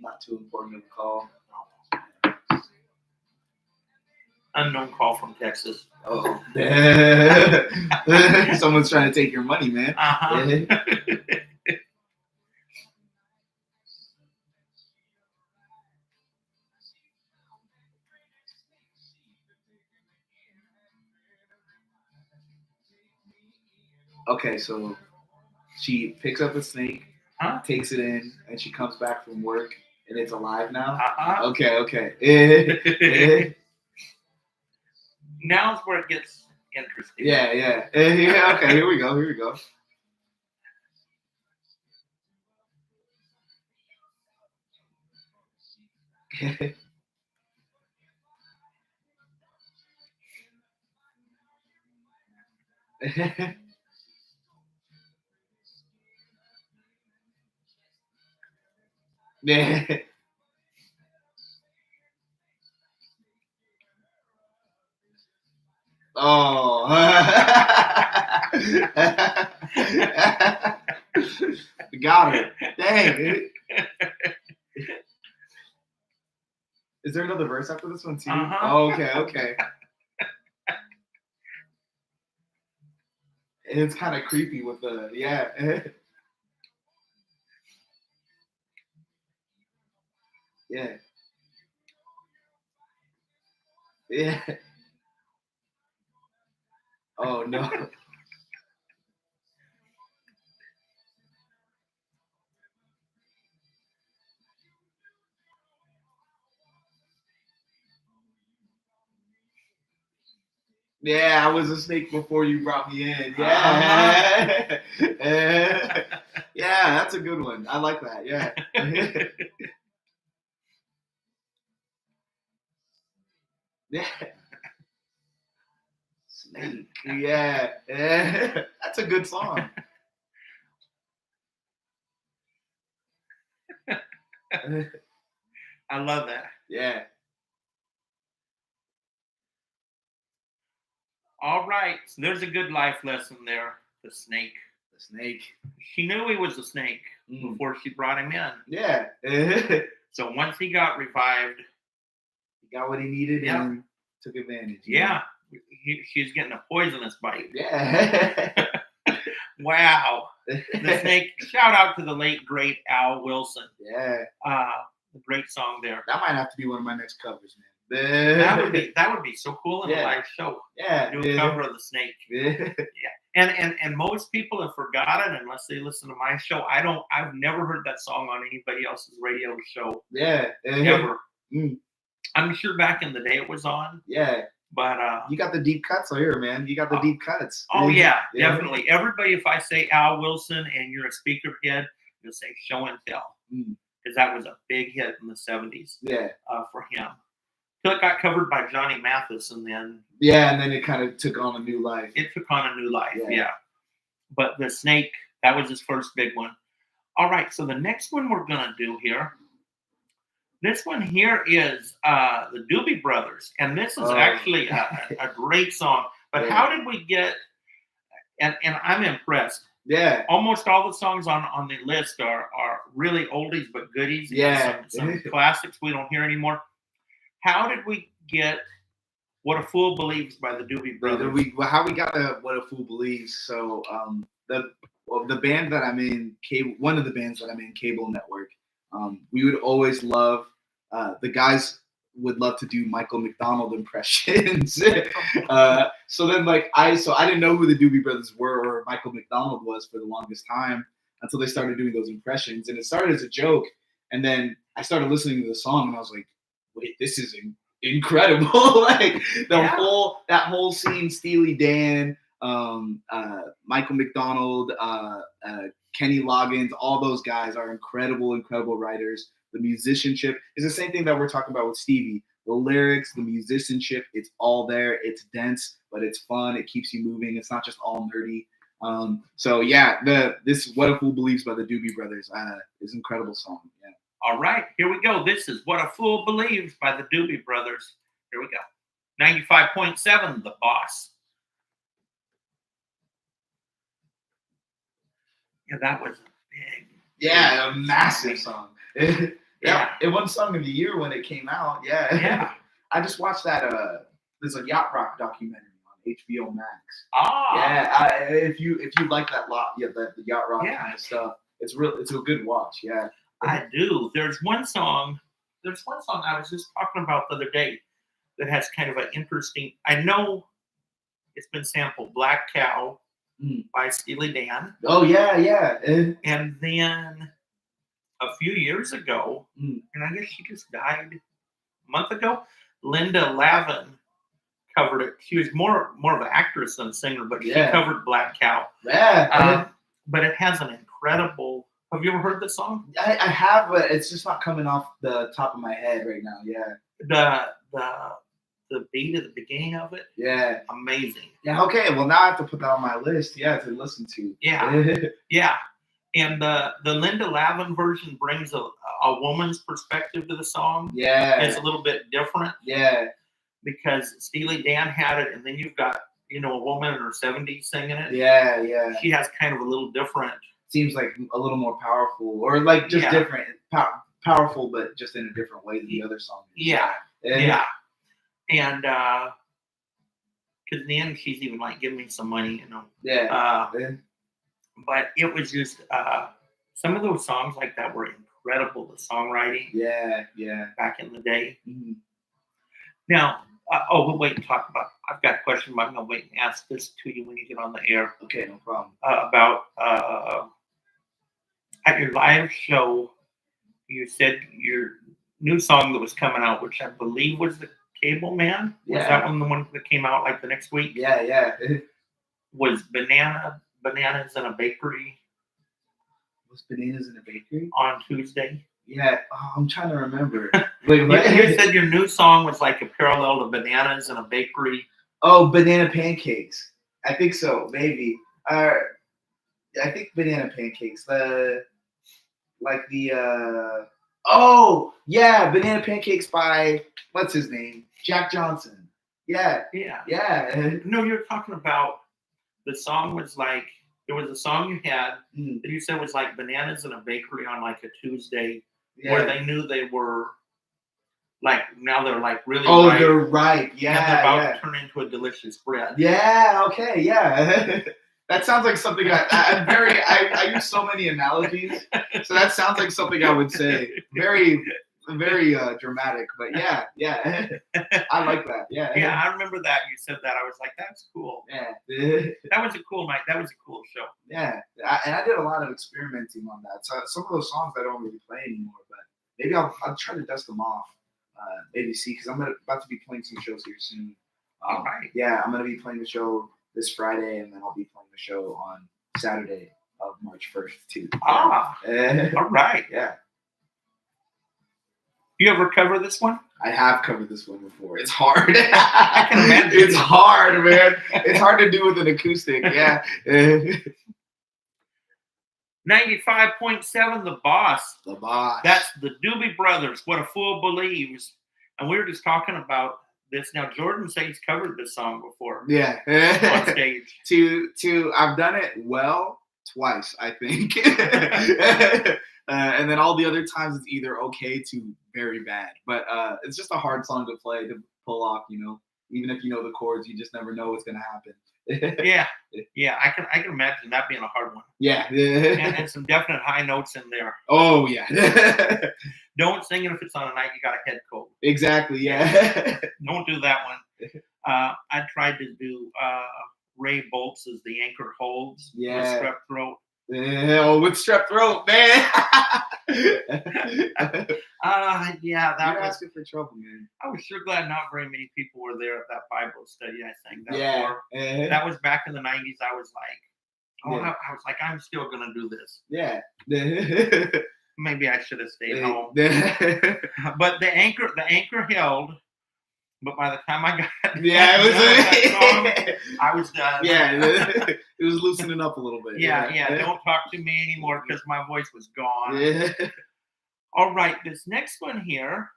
Not too important of a call. Unknown call from Texas. Oh. Someone's trying to take your money, man. Okay, so she picks up a snake, takes it in, and she comes back from work, and it's alive now? Okay. Now's where it gets interesting. Yeah. Okay, here we go. Yeah. Oh. Got it. Dang. Is there another verse after this one too? Oh, okay. It's kind of creepy with the yeah. Yeah. Yeah. Oh no. Yeah, I was a snake before you brought me in. Yeah. Yeah, that's a good one. I like that. Yeah. Yeah. Snake. Yeah. That's a good song. I love that. Yeah. All right. So there's a good life lesson there. The snake. The snake. She knew he was a snake before she brought him in. Yeah. So once he got revived, he got what he needed and took advantage. Yeah. She's getting a poisonous bite. Yeah. Wow. The snake. Shout out to the late, great Al Wilson. Yeah. The great song there. That might have to be one of my next covers, man. That would be so cool in a live show. Yeah. Do a cover of the snake. Yeah. And most people have forgotten unless they listen to my show. I've never heard that song on anybody else's radio show. Yeah. Ever. I'm sure back in the day it was on. Yeah. But you got the deep cuts here, man. You got the deep cuts. Oh yeah, definitely. Everybody, if I say Al Wilson and you're a speaker head, you'll say Show and Tell. Because that was a big hit in the 70s. Yeah. For him. Till it got covered by Johnny Mathis, and then and then it kind of took on a new life. It took on a new life, yeah. But the snake, that was his first big one. All right, so the next one we're gonna do here. This one here is the Doobie Brothers, and this is actually a great song. But how did we get? And I'm impressed. Yeah. Almost all the songs on the list are really oldies but goodies. Yeah. Some classics we don't hear anymore. How did we get What a Fool Believes by the Doobie Brothers? How we got What a Fool Believes? So the band that I'm in, one of the bands that I'm in, Cable Network, we would always love, the guys would love to do Michael McDonald impressions. So then I didn't know who the Doobie Brothers were or Michael McDonald was for the longest time until they started doing those impressions. And it started as a joke. And then I started listening to the song and I was like, wait, this is incredible. Like that whole scene, Steely Dan, Michael McDonald, Kenny Loggins, all those guys are incredible writers. The musicianship is the same thing that we're talking about with Stevie. The lyrics, the musicianship, it's all there. It's dense, but it's fun. It keeps you moving. It's not just all nerdy. This What a Fool Believes by the Doobie Brothers is an incredible song. Yeah. All right, here we go. This is What a Fool Believes by the Doobie Brothers. Here we go. 95.7, The Boss. Yeah, that was big. A massive song. It won Song of the Year when it came out. Yeah. I just watched that. There's a yacht rock documentary on HBO Max. If you like that the yacht rock kind of stuff, it's a good watch. Yeah. I do. There's one song I was just talking about the other day that has kind of an interesting. I know it's been sampled, Black Cow by Steely Dan. Oh yeah. And then a few years ago, and I guess she just died a month ago, Linda Lavin covered it. She was more of an actress than a singer, but she covered Black Cow. Yeah. But it has an incredible. Have you ever heard this song? I have, but it's just not coming off the top of my head right now. Yeah. The beat at the beginning of it. Yeah. Amazing. Yeah. Okay. Well, now I have to put that on my list. Yeah, to listen to. Yeah. Yeah. And the Linda Lavin version brings a woman's perspective to the song. Yeah. It's a little bit different. Yeah. Because Steely Dan had it, and then you've got a woman in her 70s singing it. Yeah. She has kind of a little different. Seems like a little more powerful, or just different, powerful, but just in a different way than the other song. Yeah. And because in the end, she's even like giving me some money, Yeah. But it was just some of those songs like that were incredible. The songwriting. Yeah. Back in the day. Mm-hmm. Now, we'll wait and talk about. I've got a question, but I'm gonna wait and ask this to you when you get on the air. Okay, no problem. About at your live show, you said your new song that was coming out, which I believe was the Cable Man. Yeah. Was that the one that came out like the next week? Yeah. Was Bananas in a Bakery? Was Bananas in a Bakery? On Tuesday? Yeah, I'm trying to remember. Wait, you said your new song was like a parallel to Bananas in a Bakery. Oh, Banana Pancakes. I think so, maybe. I think Banana Pancakes. Oh, yeah, Banana Pancakes by, what's his name? Jack Johnson. Yeah. No, you're talking about, the song was like, there was a song you had that you said was like Bananas in a Bakery on like a Tuesday, where they knew they were, like, now they're like really ripe. They're ripe. Yeah. And they're about to turn into a delicious bread. Yeah, okay, yeah. That sounds like something I use so many analogies, so that sounds like something I would say. Very, very dramatic, but yeah. I like that. Yeah. Yeah, I remember that. You said that. I was like, that's cool. Yeah. That was a cool night. That was a cool show. Yeah, and I did a lot of experimenting on that. So some of those songs I don't really play anymore, but maybe I'll try to dust them off. Maybe see, because I'm about to be playing some shows here soon. All right. Yeah, I'm gonna be playing the show this Friday, and then I'll be playing the show on Saturday of March 1st too. All right. Yeah. You ever cover this one? I have covered this one before. It's hard. I can imagine. It's hard, man. It's hard to do with an acoustic. Yeah. 95.7, The Boss. The Boss. That's the Doobie Brothers. What a Fool Believes. And we were just talking about this. Now, Jordan says he's covered this song before. Yeah. On stage. I've done it well twice, I think. And then all the other times it's either okay to very bad. But it's just a hard song to play, to pull off, Even if you know the chords, you just never know what's going to happen. Yeah, I can imagine that being a hard one. Yeah. And some definite high notes in there. Oh, yeah. Don't sing it if it's on a night you got a head cold. Exactly, yeah. Don't do that one. I tried to do Ray Bolt's as The Anchor Holds with strep throat. With strep throat, man. Yeah, that was asking for trouble, man. I was sure glad not very many people were there at that Bible study I sang that for. That was back in the 90s. I was like, I was like, I'm still gonna do this. Yeah. Maybe I should have stayed home. But the anchor held. But by the time I got that song, I was done. Yeah, it was loosening up a little bit. Yeah. Don't talk to me anymore because my voice was gone. Yeah. All right, this next one here.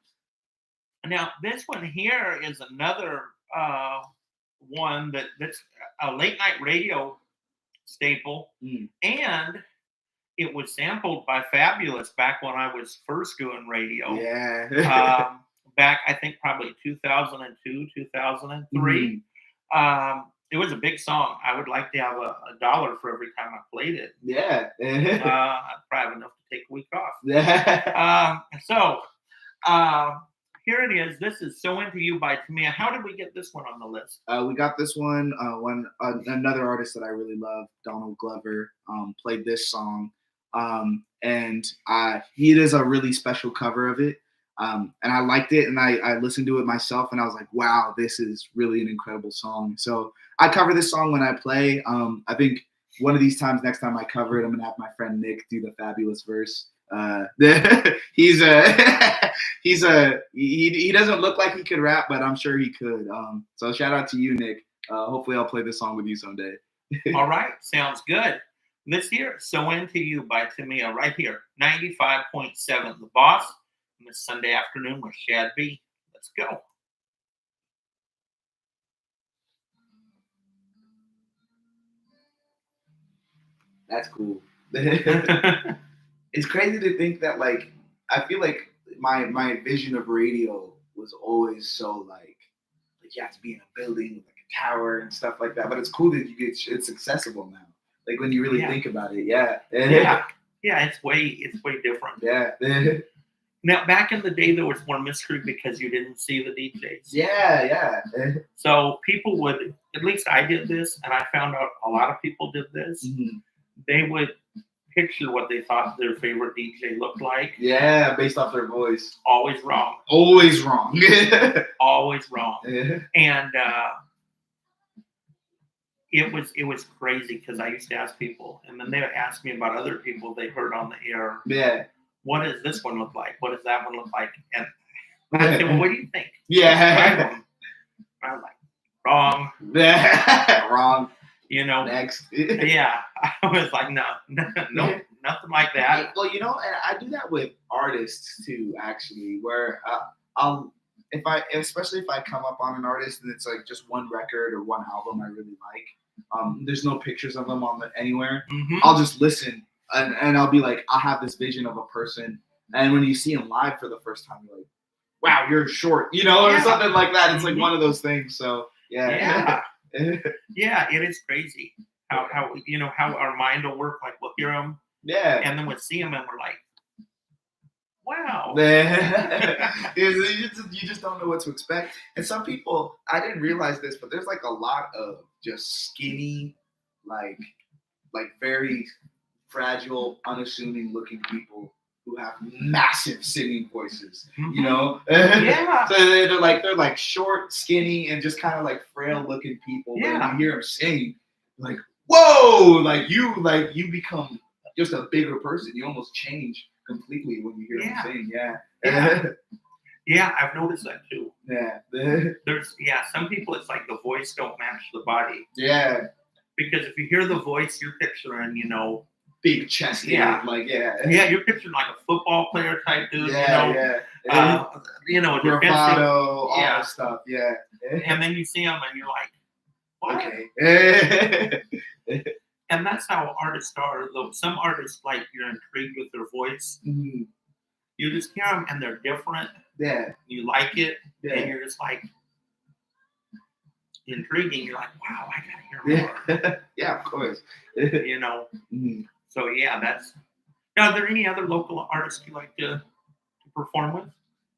Now, this one here is another one that's a late night radio staple, and it was sampled by Fabulous back when I was first doing radio. Yeah. Back, I think probably 2002, 2003. It was a big song. I would like to have a $1 for every time I played it. Yeah. I'd probably have enough to take a week off. Yeah. So here it is. This is So Into You by Tamia. How did we get this one on the list? We got this one. Another artist that I really love, Donald Glover, played this song. And he does a really special cover of it. And I liked it, and I listened to it myself, and I was like, wow, this is really an incredible song. So I cover this song when I play. I think one of these times, next time I cover it, I'm going to have my friend Nick do the Fabulous verse. He doesn't look like he could rap, but I'm sure he could. So shout out to you, Nick. Hopefully I'll play this song with you someday. All right. Sounds good. This here, So Into You by Tamia, right here. 95.7, The Boss. This Sunday afternoon with Shad B. Let's go. That's cool. It's crazy to think that, like, I feel like my vision of radio was always so like you have to be in a building with like tower and stuff like that. But it's cool that it's accessible now. Like when you really think about it, yeah, it's way different. Yeah. Now, back in the day, there was more mystery because you didn't see the DJs. Yeah. So people would, at least I did this, and I found out a lot of people did this. Mm-hmm. They would picture what they thought their favorite DJ looked like. Yeah, based off their voice. Always wrong. Always wrong. Always wrong. Yeah. And it was crazy because I used to ask people, and then they would ask me about other people they heard on the air. Yeah. What does this one look like? What does that one look like? And I said, well, what do you think? Yeah. I was like, wrong. Wrong. You know. Next. Yeah. I was like, no, nothing like that. Well, you know, and I do that with artists too, actually, where especially if I come up on an artist and it's like just one record or one album I really like, there's no pictures of them anywhere. Mm-hmm. I'll just listen and I'll be like, I'll have this vision of a person, and when you see him live for the first time, you're like, wow, you're short, you know, or something like that. It's like one of those things. So yeah. Yeah, it is crazy how you know how our mind will work. Like we'll hear them, and then we'll see them, and we're like, wow. You just don't know what to expect. And some people, I didn't realize this, but there's like a lot of just skinny, like very fragile, unassuming looking people who have massive singing voices, you know? Yeah. So they're like short, skinny, and just kind of like frail looking people. Yeah. When you hear them sing, like, whoa, like you become just a bigger person. You almost change completely when you hear them sing. Yeah, I've noticed that too. Yeah. There's some people it's like the voice don't match the body. Yeah. Because if you hear the voice, you're picturing, you know, big chested, you're picturing like a football player type dude, you know, bravado, all that stuff, and then you see them and you're like, what? Okay. And that's how artists are. Though some artists, like, you're intrigued with their voice. Mm-hmm. You just hear them and they're different. Yeah. You like it, and you're just like intriguing. You're like, wow, I gotta hear more. Yeah, of course. You know. Mm-hmm. So that's. Now, are there any other local artists you like to perform with?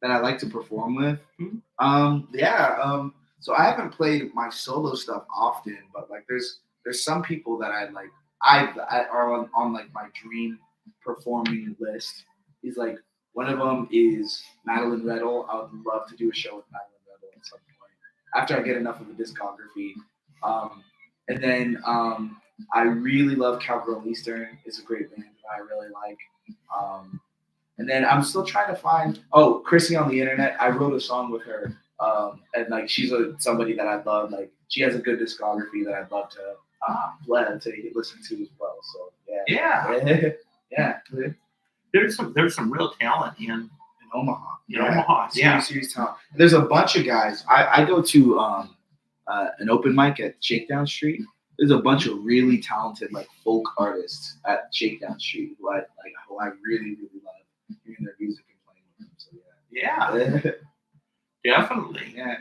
That I like to perform with? Mm-hmm. So I haven't played my solo stuff often, but like there's some people that I like. Are on like my dream performing list. Is like one of them is Madeline Reddle. I would love to do a show with Madeline Reddle at some point after I get enough of a discography. And then I really love Cowgirl Eastern. It's a great band that I really like. And then I'm still trying to find Chrissy on the Internet. I wrote a song with her, and like she's somebody that I love. Like she has a good discography that I'd love to listen to as well. So yeah. There's some real talent in Omaha. Serious talent. There's a bunch of guys. I go to an open mic at Shakedown Street. There's a bunch of really talented like folk artists at Shakedown Street who I really, really love hearing their music and playing with them. So Definitely. Yeah.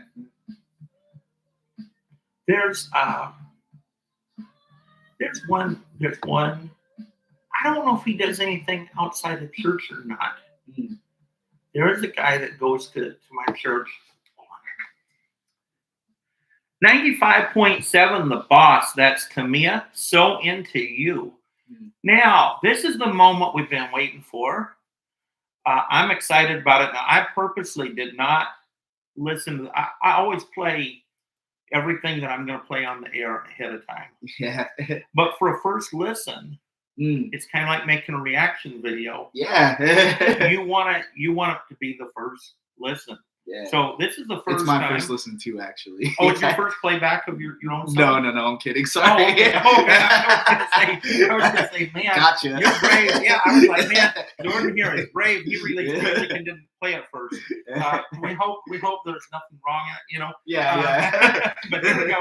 There's one. I don't know if he does anything outside of church or not. Mm-hmm. There is a guy that goes to my church. 95.7, The Boss. That's Tamia. So Into You. Mm-hmm. Now, this is the moment we've been waiting for. I'm excited about it. Now, I purposely did not listen. I always play everything that I'm going to play on the air ahead of time. Yeah. But for a first listen, it's kind of like making a reaction video. Yeah. you want it to be the first listen. Yeah. So this is the first. It's my time. first listen too, actually. Oh, it's your first playback of your own song? No, I'm kidding. Sorry. Oh, okay. I was gonna say, man, gotcha. You're brave. Yeah, I was like, man, Jordan here is brave. He released music and didn't play it first. We hope there's nothing wrong in it, you know. Yeah. But here we go.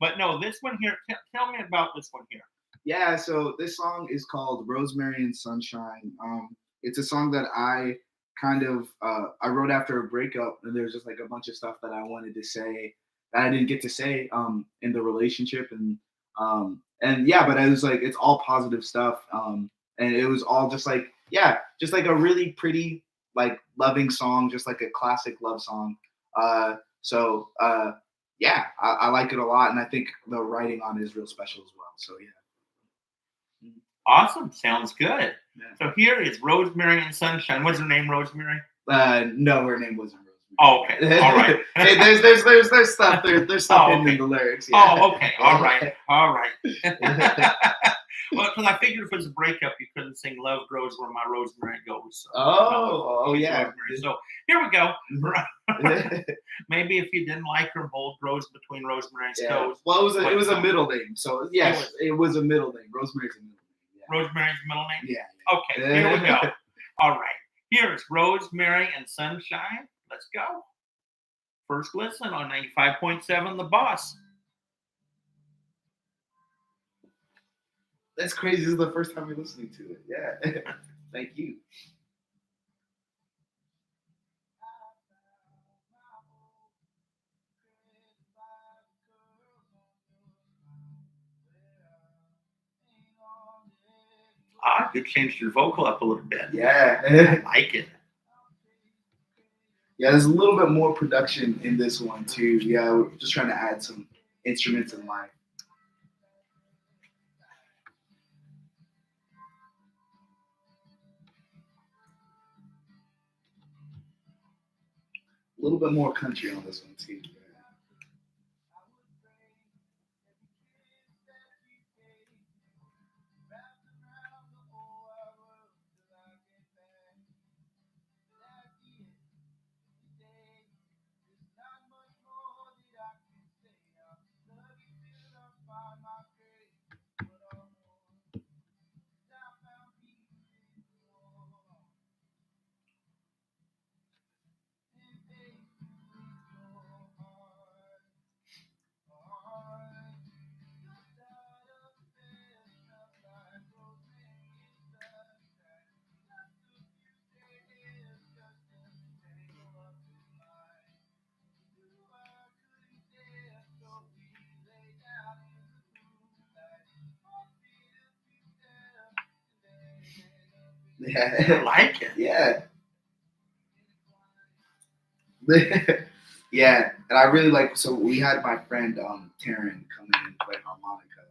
But no, this one here. Tell me about this one here. Yeah. So this song is called "Rosemary and Sunshine." It's a song that I kind of I wrote after a breakup, and there's just like a bunch of stuff that I wanted to say that I didn't get to say in the relationship, and yeah, but it was like it's all positive stuff, and it was all just like just like a really pretty like loving song, just like a classic love song. So yeah, I like it a lot, and I think the writing on it is real special as well. So yeah. Awesome. Sounds good. Yeah. So here is Rosemary and Sunshine. What's her name, Rosemary? No, her name wasn't Rosemary. Oh, okay. All right. Hey, there's stuff there's stuff hidden in the lyrics. Yeah. Oh, okay. All right. All right. Well, because I figured if it was a breakup, you couldn't sing "Love Grows Where My Rosemary Goes." So, oh yeah. Rosemary. So here we go. Maybe if you didn't like her, bold grows between Rosemary's toes. Well, it was a middle name, so yes, it was a middle name. Rosemary's a middle name. Yeah. Rosemary's middle name. Yeah. Okay. Here we go. All right. Here's Rosemary and Sunshine. Let's go. First listen on 95.7 The Boss. That's crazy. This is the first time we're listening to it. Yeah. Thank you. You changed your vocal up a little bit. Yeah. I like it. Yeah, there's a little bit more production in this one too. Yeah, we're just trying to add some instruments in live. A little bit more country on this one too. Yeah, I like it. Yeah. Yeah, and I really like. So we had my friend Taryn come in and play harmonica.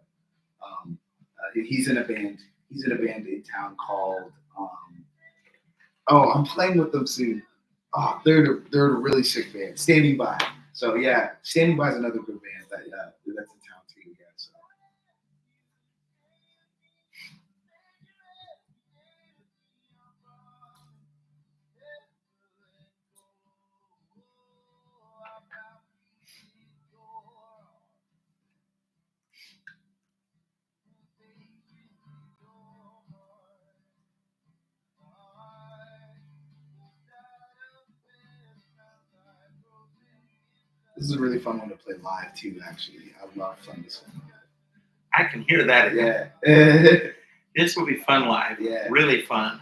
He's in a band. He's in a band in town called. I'm playing with them soon. Oh, they're a really sick band. Standing By. So yeah, Standing By is another good band that's in town too. Yeah. So. This is a really fun one to play live too. Actually, I love playing this one. I can hear that. Yeah. This will be fun live. Yeah. Really fun.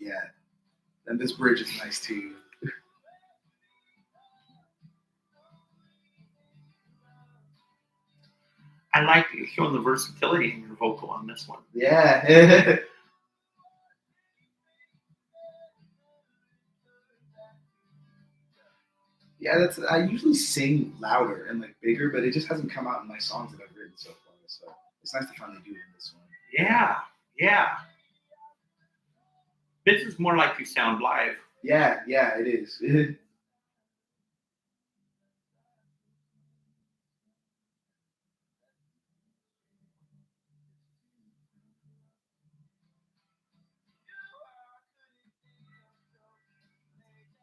Yeah. And this bridge is nice too. I like that you're showing the versatility in your vocal on this one. Yeah. Yeah, I usually sing louder and like bigger, but it just hasn't come out in my songs that I've written so far. So it's nice to finally do it in this one. Yeah. This is more like you sound live. Yeah, it is.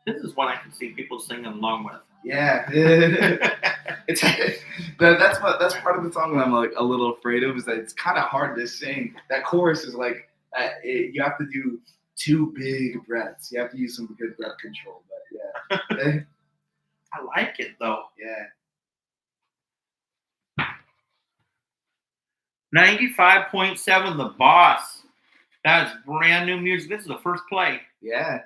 This is one I can see people singing along with. Yeah. That's part of the song that I'm like a little afraid of, is that it's kind of hard to sing. That chorus is like you have to do 2 big breaths. You have to use some good breath control. But yeah. I like it though. Yeah. 95.7 The Boss. That is brand new music. This is the first play. Yeah.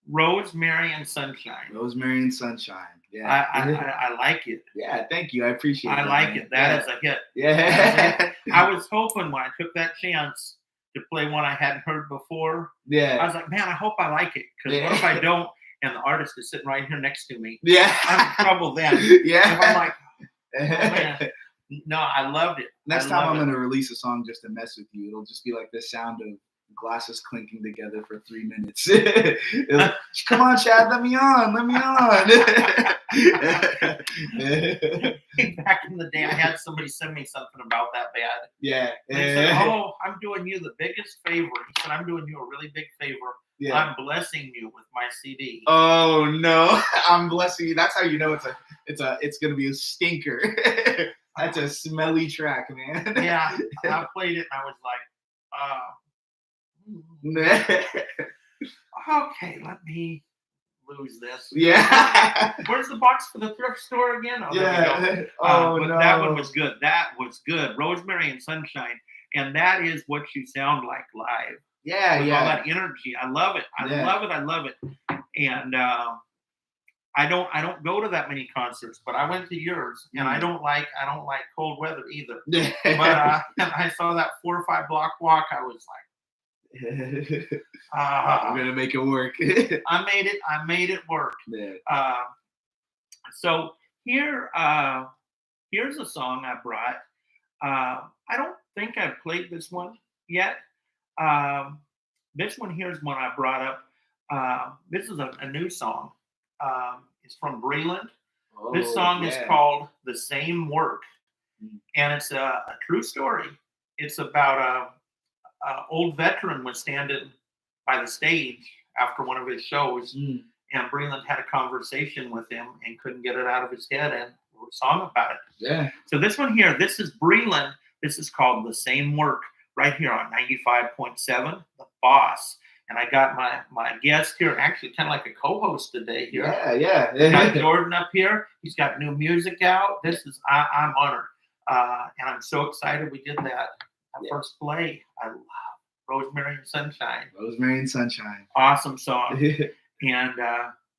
Rosemary and Sunshine. Rosemary and Sunshine. Yeah. I like it. Yeah, thank you. I appreciate it. I like it. That is a hit. Yeah. I was hoping when I took that chance to play one I hadn't heard before. Yeah. I was like, man, I hope I like it. Because what if I don't and the artist is sitting right here next to me? Yeah. I'm in trouble then. Yeah. If I'm like, oh, man. No, I loved it. Next time I'm gonna release a song just to mess with you. It'll just be like this sound of glasses clinking together for 3 minutes. Come on, Shad, let me on. Back in the day, I had somebody send me something about that bad. Yeah. They said, "Oh, I'm doing you the biggest favor." He said, "I'm doing you a really big favor. Yeah. I'm blessing you with my CD." Oh no, I'm blessing you. That's how you know it's gonna be a stinker. That's a smelly track, man. Yeah, I played it and I was like, okay, let me lose this. Yeah. Where's the box for the thrift store again? Oh, yeah. But no. That one was good. That was good. Rosemary and Sunshine. And that is what you sound like live. Yeah, with yeah. all that energy. I love it. I love it. And I don't go to that many concerts, but I went to yours, and I don't like cold weather either. But I saw that 4 or 5 block walk. I was like, I'm gonna make it work. I made it work. Yeah. So here's a song I brought. I don't think I've played this one yet. This one here is one I brought up. This is a new song. It's from Breland. This song is called "The Same Work," and it's a true story. It's about a old veteran was standing by the stage after one of his shows, and Breland had a conversation with him and couldn't get it out of his head, and wrote a song about it. Yeah. So this one here, this is Breland. This is called "The Same Work," right here on 95.7, The Boss. And I got my guest here, actually kind of like a co-host today here. Yeah. Got Jordan up here. He's got new music out. I'm honored. And I'm so excited we did that first play. I love Rosemary and Sunshine. Rosemary and Sunshine. Awesome song. And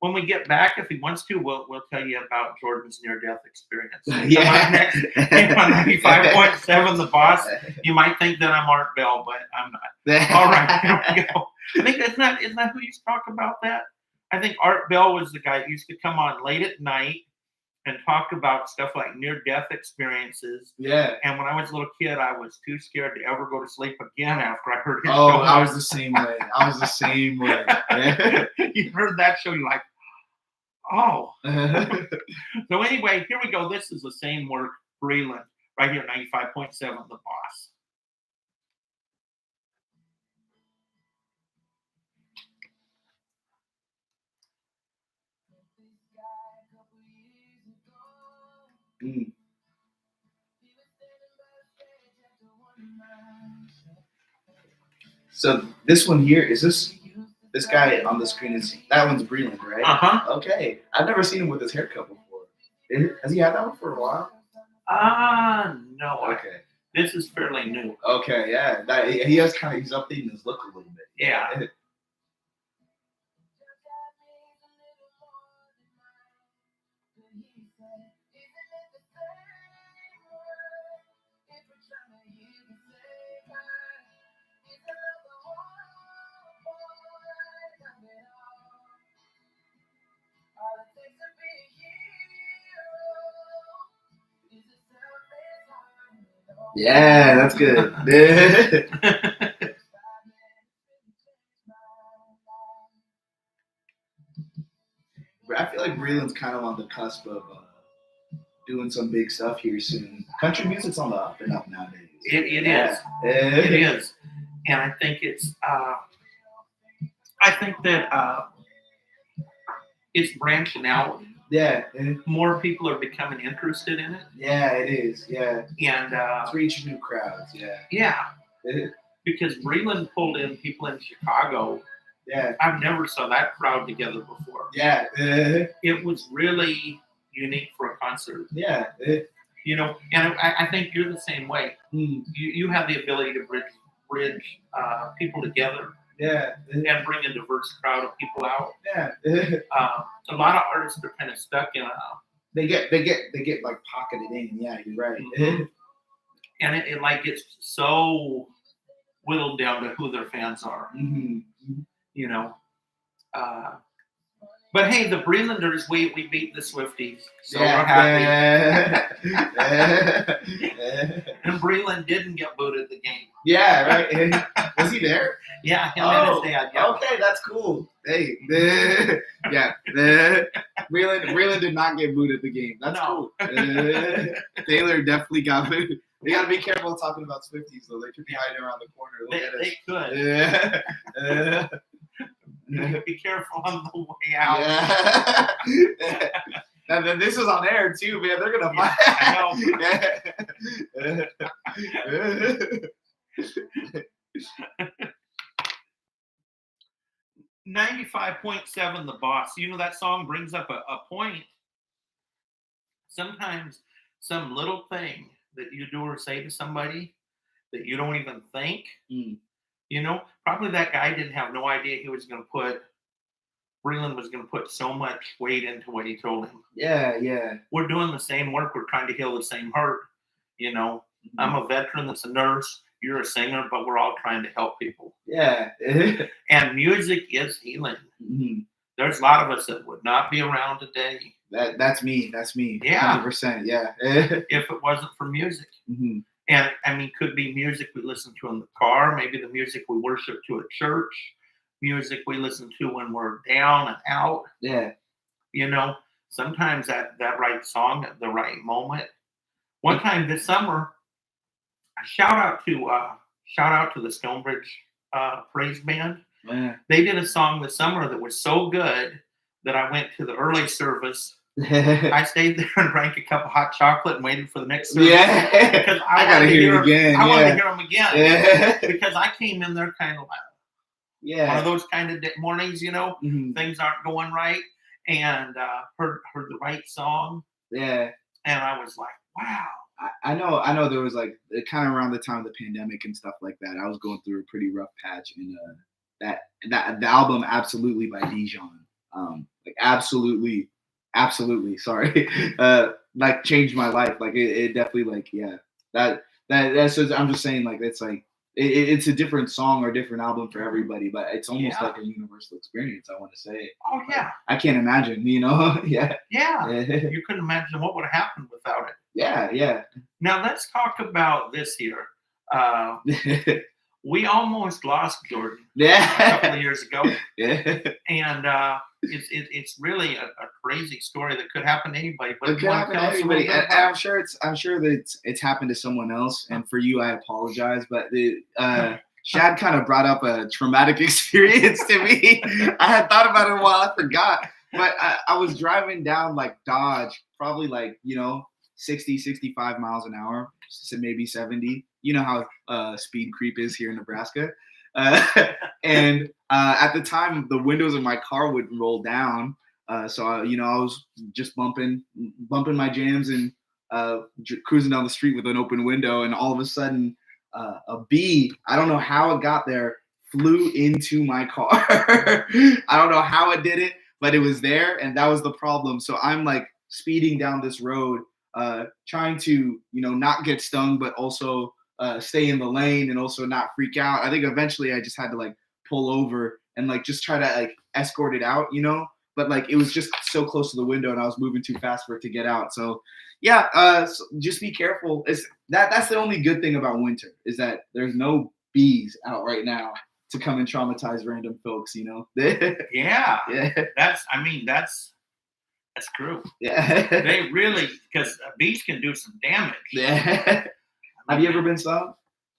when we get back, if he wants to, we'll tell you about Jordan's near-death experience. Yeah. On 95.7, The Boss. You might think that I'm Art Bell, but I'm not. All right, here we go. I think isn't that who used to talk about that? I think Art Bell was the guy that used to come on late at night and talk about stuff like near-death experiences. Yeah. And when I was a little kid, I was too scared to ever go to sleep again after I heard his show. Oh, I was the same way. Yeah. You heard that show, you're like, oh. So anyway, here we go. This is The Same Work, Breland, right here, 95.7, The Boss. So this one here, is this guy on the screen, that one's Breland, right? Uh-huh. Okay. I've never seen him with his haircut before. Has he had that one for a while? No. Okay. This is fairly new. Okay, yeah. He's updating his look a little bit. Yeah. Yeah, that's good. I feel like Breland's kind of on the cusp of doing some big stuff here soon. Country music's on the up and up nowadays. It is. It is. And I think it's that it's branching out. Yeah. More people are becoming interested in it. Yeah, it is. Yeah. And it's reaching new crowds. Yeah. Yeah. Because Breland pulled in people in Chicago. Yeah. I've never saw that crowd together before. Yeah. It was really unique for a concert. Yeah. And I think you're the same way. You have the ability to bridge people together. Yeah. And bring a diverse crowd of people out. Yeah. A lot of artists are kind of stuck in a. They get like pocketed in. Yeah, you're right. And it like gets so whittled down to who their fans are. You know. But hey, the Brelanders, we beat the Swifties, so we're happy. And Breland didn't get booted the game. Yeah, right. Was he there? Yeah, him and his dad. Yeah. Okay, that's cool. Hey, yeah. Breland did not get booted the game. That's cool. Taylor definitely got booted. They gotta be careful talking about Swifties though. They could be hiding around the corner. They could. Be careful on the way out. Yeah. And then this is on air too, man. They're gonna find. I know. 95.7 The Boss. You know, that song brings up a point. Sometimes some little thing that you do or say to somebody that you don't even think, you know, probably that guy didn't have no idea Breland was going to put so much weight into what he told him. Yeah, yeah. We're doing the same work. We're trying to heal the same hurt. You know, I'm a veteran that's a nurse. You're a singer, but we're all trying to help people. Yeah. And music is healing. There's a lot of us that would not be around today. That's me. Yeah. 100%. Yeah. If it wasn't for music. And I mean, could be music we listen to in the car, maybe the music we worship to at church, music we listen to when we're down and out. Yeah. You know, sometimes that right song at the right moment. One time this summer, shout out to the Stonebridge praise band. Yeah. They did a song this summer that was so good that I went to the early service. I stayed there and drank a cup of hot chocolate and waited for the next service. Yeah, because I gotta hear it again. I wanted to hear them again. Yeah. Because I came in there kind of like one of those kind of mornings, you know, things aren't going right, and heard the right song. Yeah, and I was like, wow. I know. There was like kind of around the time of the pandemic and stuff like that. I was going through a pretty rough patch, and that the album "Absolutely" by Dijon, like absolutely, sorry, like changed my life. Like it definitely, like, yeah, that's. I'm just saying, like, it's like it's a different song or different album for everybody, but it's almost like a universal experience. I want to say. Oh yeah. I can't imagine, you know. Yeah. You couldn't imagine what would have happened without it. Yeah. Now let's talk about this here. We almost lost Jordan a couple of years ago. Yeah. And it's really a crazy story that could happen to anybody. But it could happen to anybody. And I'm sure that it's happened to someone else. And for you, I apologize. But Shad kind of brought up a traumatic experience to me. I had thought about it a while. I forgot. But I was driving down like Dodge, probably like, 60, 65 miles an hour, so maybe 70. You know how speed creep is here in Nebraska. And at the time, the windows of my car would roll down. So, I was just bumping my jams and cruising down the street with an open window. And all of a sudden, a bee, I don't know how it got there, flew into my car. I don't know how it did it, but it was there. And that was the problem. So I'm like speeding down this road, trying to, not get stung, but also stay in the lane and also not freak out. I think eventually I just had to like pull over and like just try to like escort it out, but like it was just so close to the window and I was moving too fast for it to get out. So yeah, so just be careful. That's the only good thing about winter is that there's no bees out right now to come and traumatize random folks, Yeah. That's true. Yeah. They really, because bees can do some damage. Yeah. Have you ever been stung?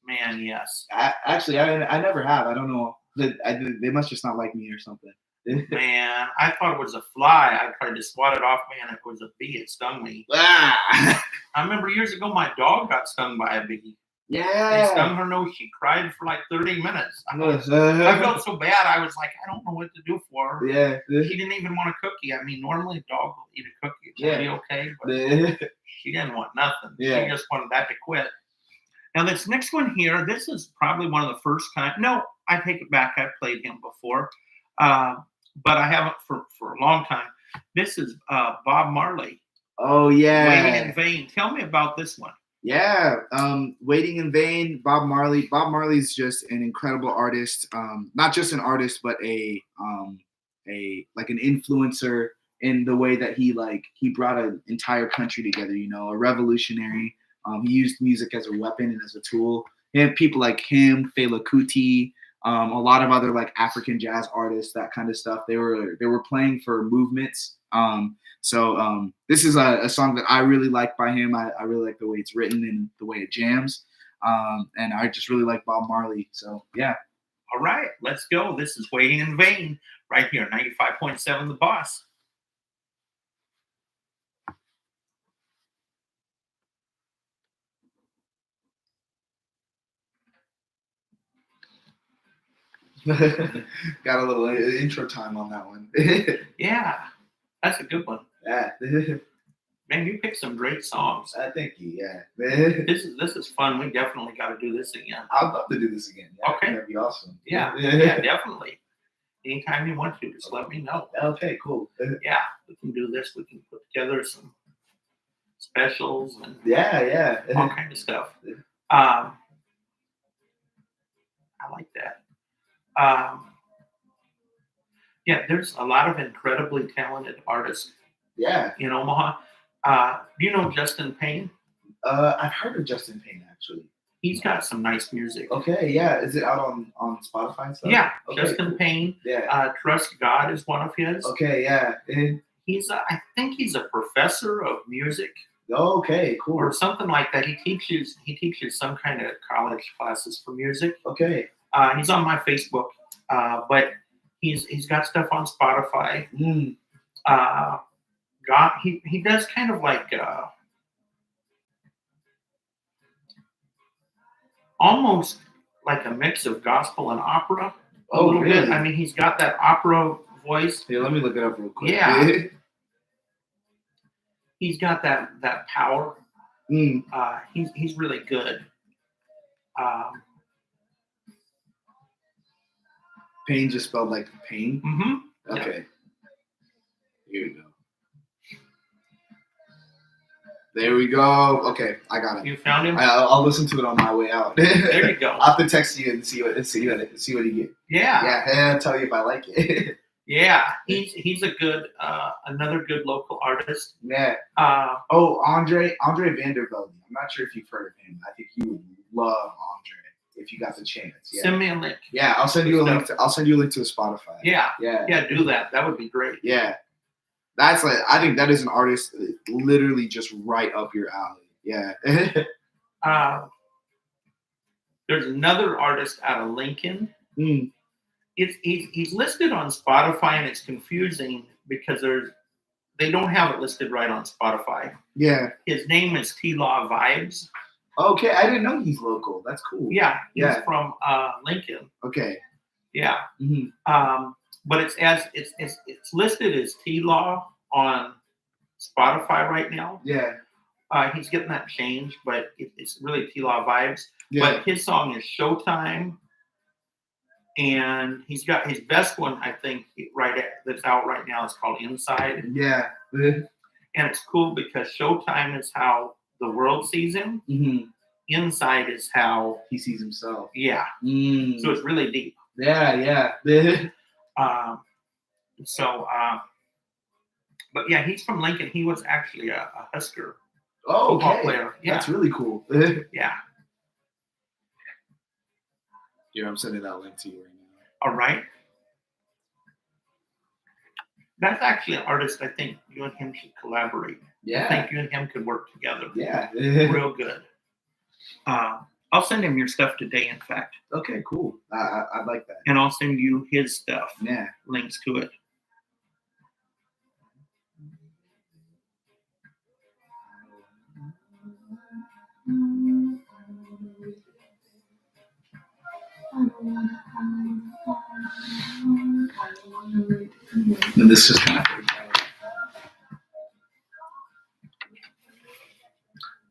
Man, yes. Actually, I never have. I don't know. They must just not like me or something. Man, I thought it was a fly. I tried to swat it off. Man, it was a bee. It stung me. Ah. I remember years ago, my dog got stung by a bee. Yeah. They stung her nose. She cried for like 30 minutes. I felt so bad. I was like, I don't know what to do for her. Yeah. She didn't even want a cookie. I mean, normally a dog will eat a cookie. It's be okay. But she didn't want nothing. Yeah. She just wanted that to quit. Now this next one here, this is probably one of the first time. No, I take it back. I've played him before, but I haven't for a long time. This is Bob Marley. Oh yeah, Waiting in Vain. Tell me about this one. Yeah, Waiting in Vain, Bob Marley. Bob Marley's just an incredible artist. Not just an artist, but a like an influencer in the way that he brought an entire country together. You know, a revolutionary. He used music as a weapon and as a tool. And people like him, Fela Kuti, a lot of other like African jazz artists, that kind of stuff. They were playing for movements. So this is a song that I really like by him. I really like the way it's written and the way it jams. And I just really like Bob Marley. So yeah. All right, let's go. This is Waiting in Vain right here, 95.7 The Boss. Got a little intro time on that one. Yeah, that's a good one. Yeah. Man, you picked some great songs. Thank you. Yeah. This is fun. We definitely got to do this again. I'd love to do this again. Yeah, okay. That'd be awesome. Yeah, yeah, definitely. Anytime you want to, just let me know. Okay, cool. Yeah, we can do this. We can put together some specials and all kind of stuff. I like that. Yeah, there's a lot of incredibly talented artists. Yeah. In Omaha. Do you know Justin Payne? I've heard of Justin Payne actually. He's got some nice music. Okay, yeah. Is it out on Spotify and stuff? Yeah, okay, Justin cool. Payne. Yeah. Trust God is one of his. Okay, yeah. He's I think he's a professor of music. Okay, cool. Or something like that. He teaches some kind of college classes for music. Okay. He's on my Facebook, but he's got stuff on Spotify. He does kind of like almost like a mix of gospel and opera. A little really? bit. I mean, he's got that opera voice. Here, let me look it up real quick. Yeah. He's got that power. He's really good. Pain just spelled like pain? Mm-hmm. Okay. Yeah. Here we go. There we go. Okay, I got it. You found him? I'll listen to it on my way out. There you go. I'll have to text you and see what you get. Yeah. Yeah, and I'll tell you if I like it. Yeah, he's a good another good local artist. Yeah. Andre Vandervelde. I'm not sure if you've heard of him. I think you would love Andre if you got the chance. Yeah. Send me a link. Yeah, I'll send you a link. I'll send you a link to his Spotify. Yeah. Yeah. Yeah, do that. That would be great. Yeah. That's like, I think that is an artist literally just right up your alley. Yeah. There's another artist out of Lincoln. He's listed on Spotify, and it's confusing because they don't have it listed right on Spotify. Yeah. His name is T-Law Vibes. Okay, I didn't know he's local. That's cool. Yeah, he's from Lincoln. Okay. Yeah. But it's listed as T-Law on Spotify right now. Yeah. He's getting that changed, but it's really T-Law Vibes. Yeah. But his song is Showtime. And he's got his best one, I think, that's out right now. It's called Inside. Yeah. And it's cool because Showtime is how the world sees him. Inside is how he sees himself. Yeah. So it's really deep. Yeah. But yeah, he's from Lincoln. He was actually a Husker football player. Yeah. That's really cool. Yeah. Here, I'm sending that link to you right now. All right. That's actually an artist I think you and him should collaborate. Yeah. I think you and him could work together. Yeah. Real good. I'll send him your stuff today, in fact. Okay, cool. I like that. And I'll send you his stuff. Yeah. Links to it. And this is kind of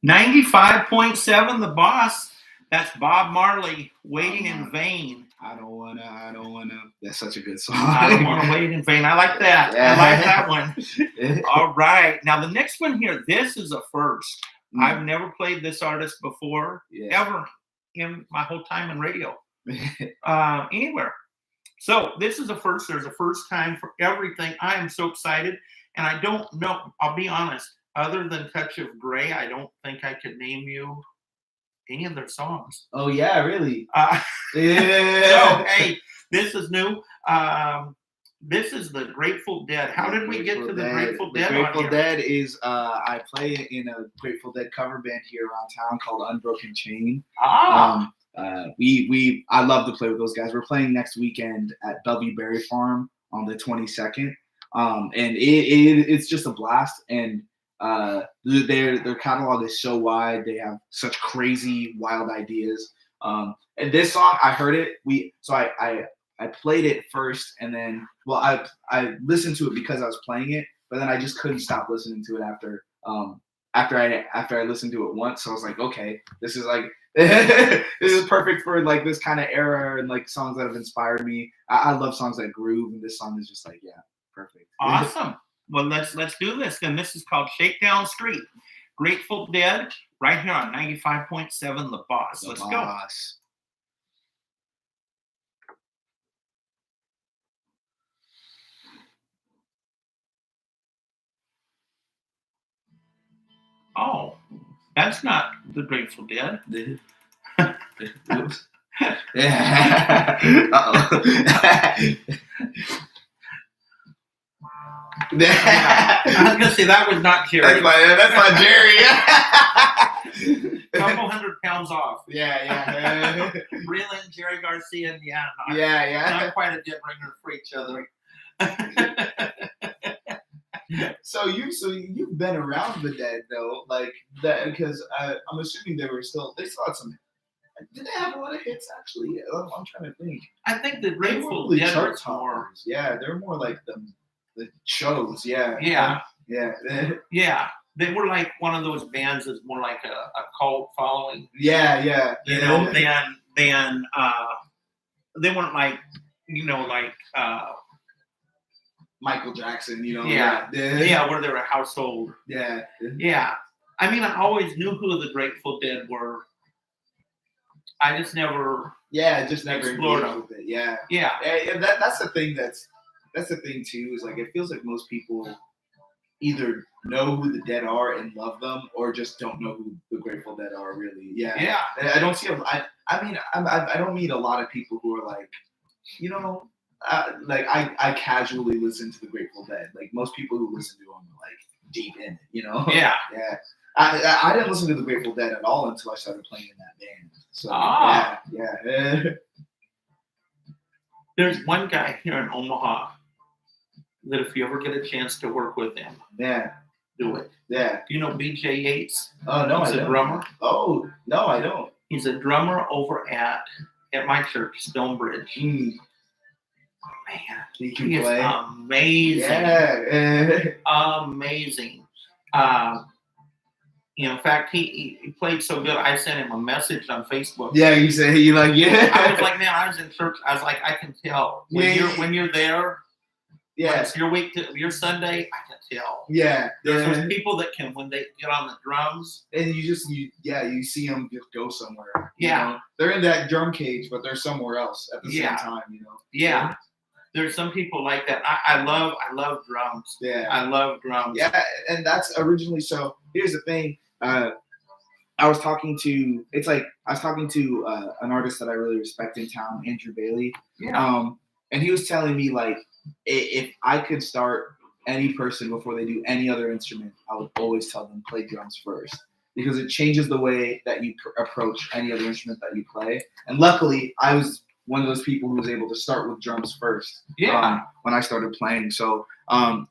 95.7 The Boss. That's Bob Marley, Waiting in Vain. I don't wanna. That's such a good song. I don't want to wait in vain. I like that. Yeah. I like that one. All right. Now, the next one here, this is a first. I've never played this artist before, ever in my whole time in radio, anywhere. So this is a first. There's a first time for everything. I am so excited. And I don't know, I'll be honest, other than Touch of Grey, I don't think I could name you any of their songs. Oh, yeah, really? Yeah. So, hey, this is new. This is the Grateful Dead. How did we get to the Grateful Dead? The Grateful Dead is I play in a Grateful Dead cover band here around town called Unbroken Chain. I love to play with those guys. We're playing next weekend at Bellevue Berry Farm on the 22nd. And it's just a blast. And their catalog is so wide. They have such crazy, wild ideas. And this song, I heard it. I played it first, and then I listened to it because I was playing it, but then I just couldn't stop listening to it after I listened to it once. So I was like, okay, this is like this is perfect for like this kind of era and like songs that have inspired me. I love songs that groove, and this song is just like, yeah, perfect. Awesome. Well, let's do this. Then this is called Shakedown Street. Grateful Dead, right here on 95.7 The Boss. Let's go. Oh, that's not the Grateful Dead. Oops. Uh-oh. I was gonna say that was not Jerry. That's my Jerry. Couple 100 pounds off. Yeah. Reeling Jerry Garcia, Not quite a dead ringer for each other. So you've been around the Dead though, like that, because I'm assuming they still had some. Did they have a lot of hits actually? I'm trying to think. I think the Grateful Dead chart toppers. Yeah, they're more like the shows. Yeah. They were like one of those bands that's more like a cult following. Yeah. You know, then they weren't like, Michael Jackson, Yeah, where they were a household. Yeah. I mean, I always knew who the Grateful Dead were. I just never. Just never explored them. With it. Yeah. That's the thing. That's the thing too. Is like it feels like most people either know who the Dead are and love them, or just don't know who the Grateful Dead are really. Yeah. I don't see. I don't meet a lot of people who are like, like I casually listen to the Grateful Dead. Like most people who listen to them are like deep in it, Yeah. I didn't listen to the Grateful Dead at all until I started playing in that band. So yeah. There's one guy here in Omaha that if you ever get a chance to work with him, do it. Yeah. Do you know BJ Yates? Oh no, He's a drummer. Oh no, I don't. He's a drummer over at my church, Stonebridge. Man, he is amazing. Yeah. Amazing. In fact, he played so good. I sent him a message on Facebook. Yeah, you say I was like, man, I was in church. I was like, I can tell when you're there. Yeah, it's your week your Sunday. I can tell. Yeah, there's people that can when they get on the drums, and you see them just go somewhere. Yeah, they're in that drum cage, but they're somewhere else at the same time. Yeah. There's some people like that. I love drums. Yeah, I love drums. Yeah, and that's originally. So here's the thing. I was talking to an artist that I really respect in town, Andrew Bailey. Yeah. And he was telling me like if I could start any person before they do any other instrument, I would always tell them play drums first because it changes the way that you approach any other instrument that you play. And luckily, I was one of those people who was able to start with drums first. Yeah. When I started playing, so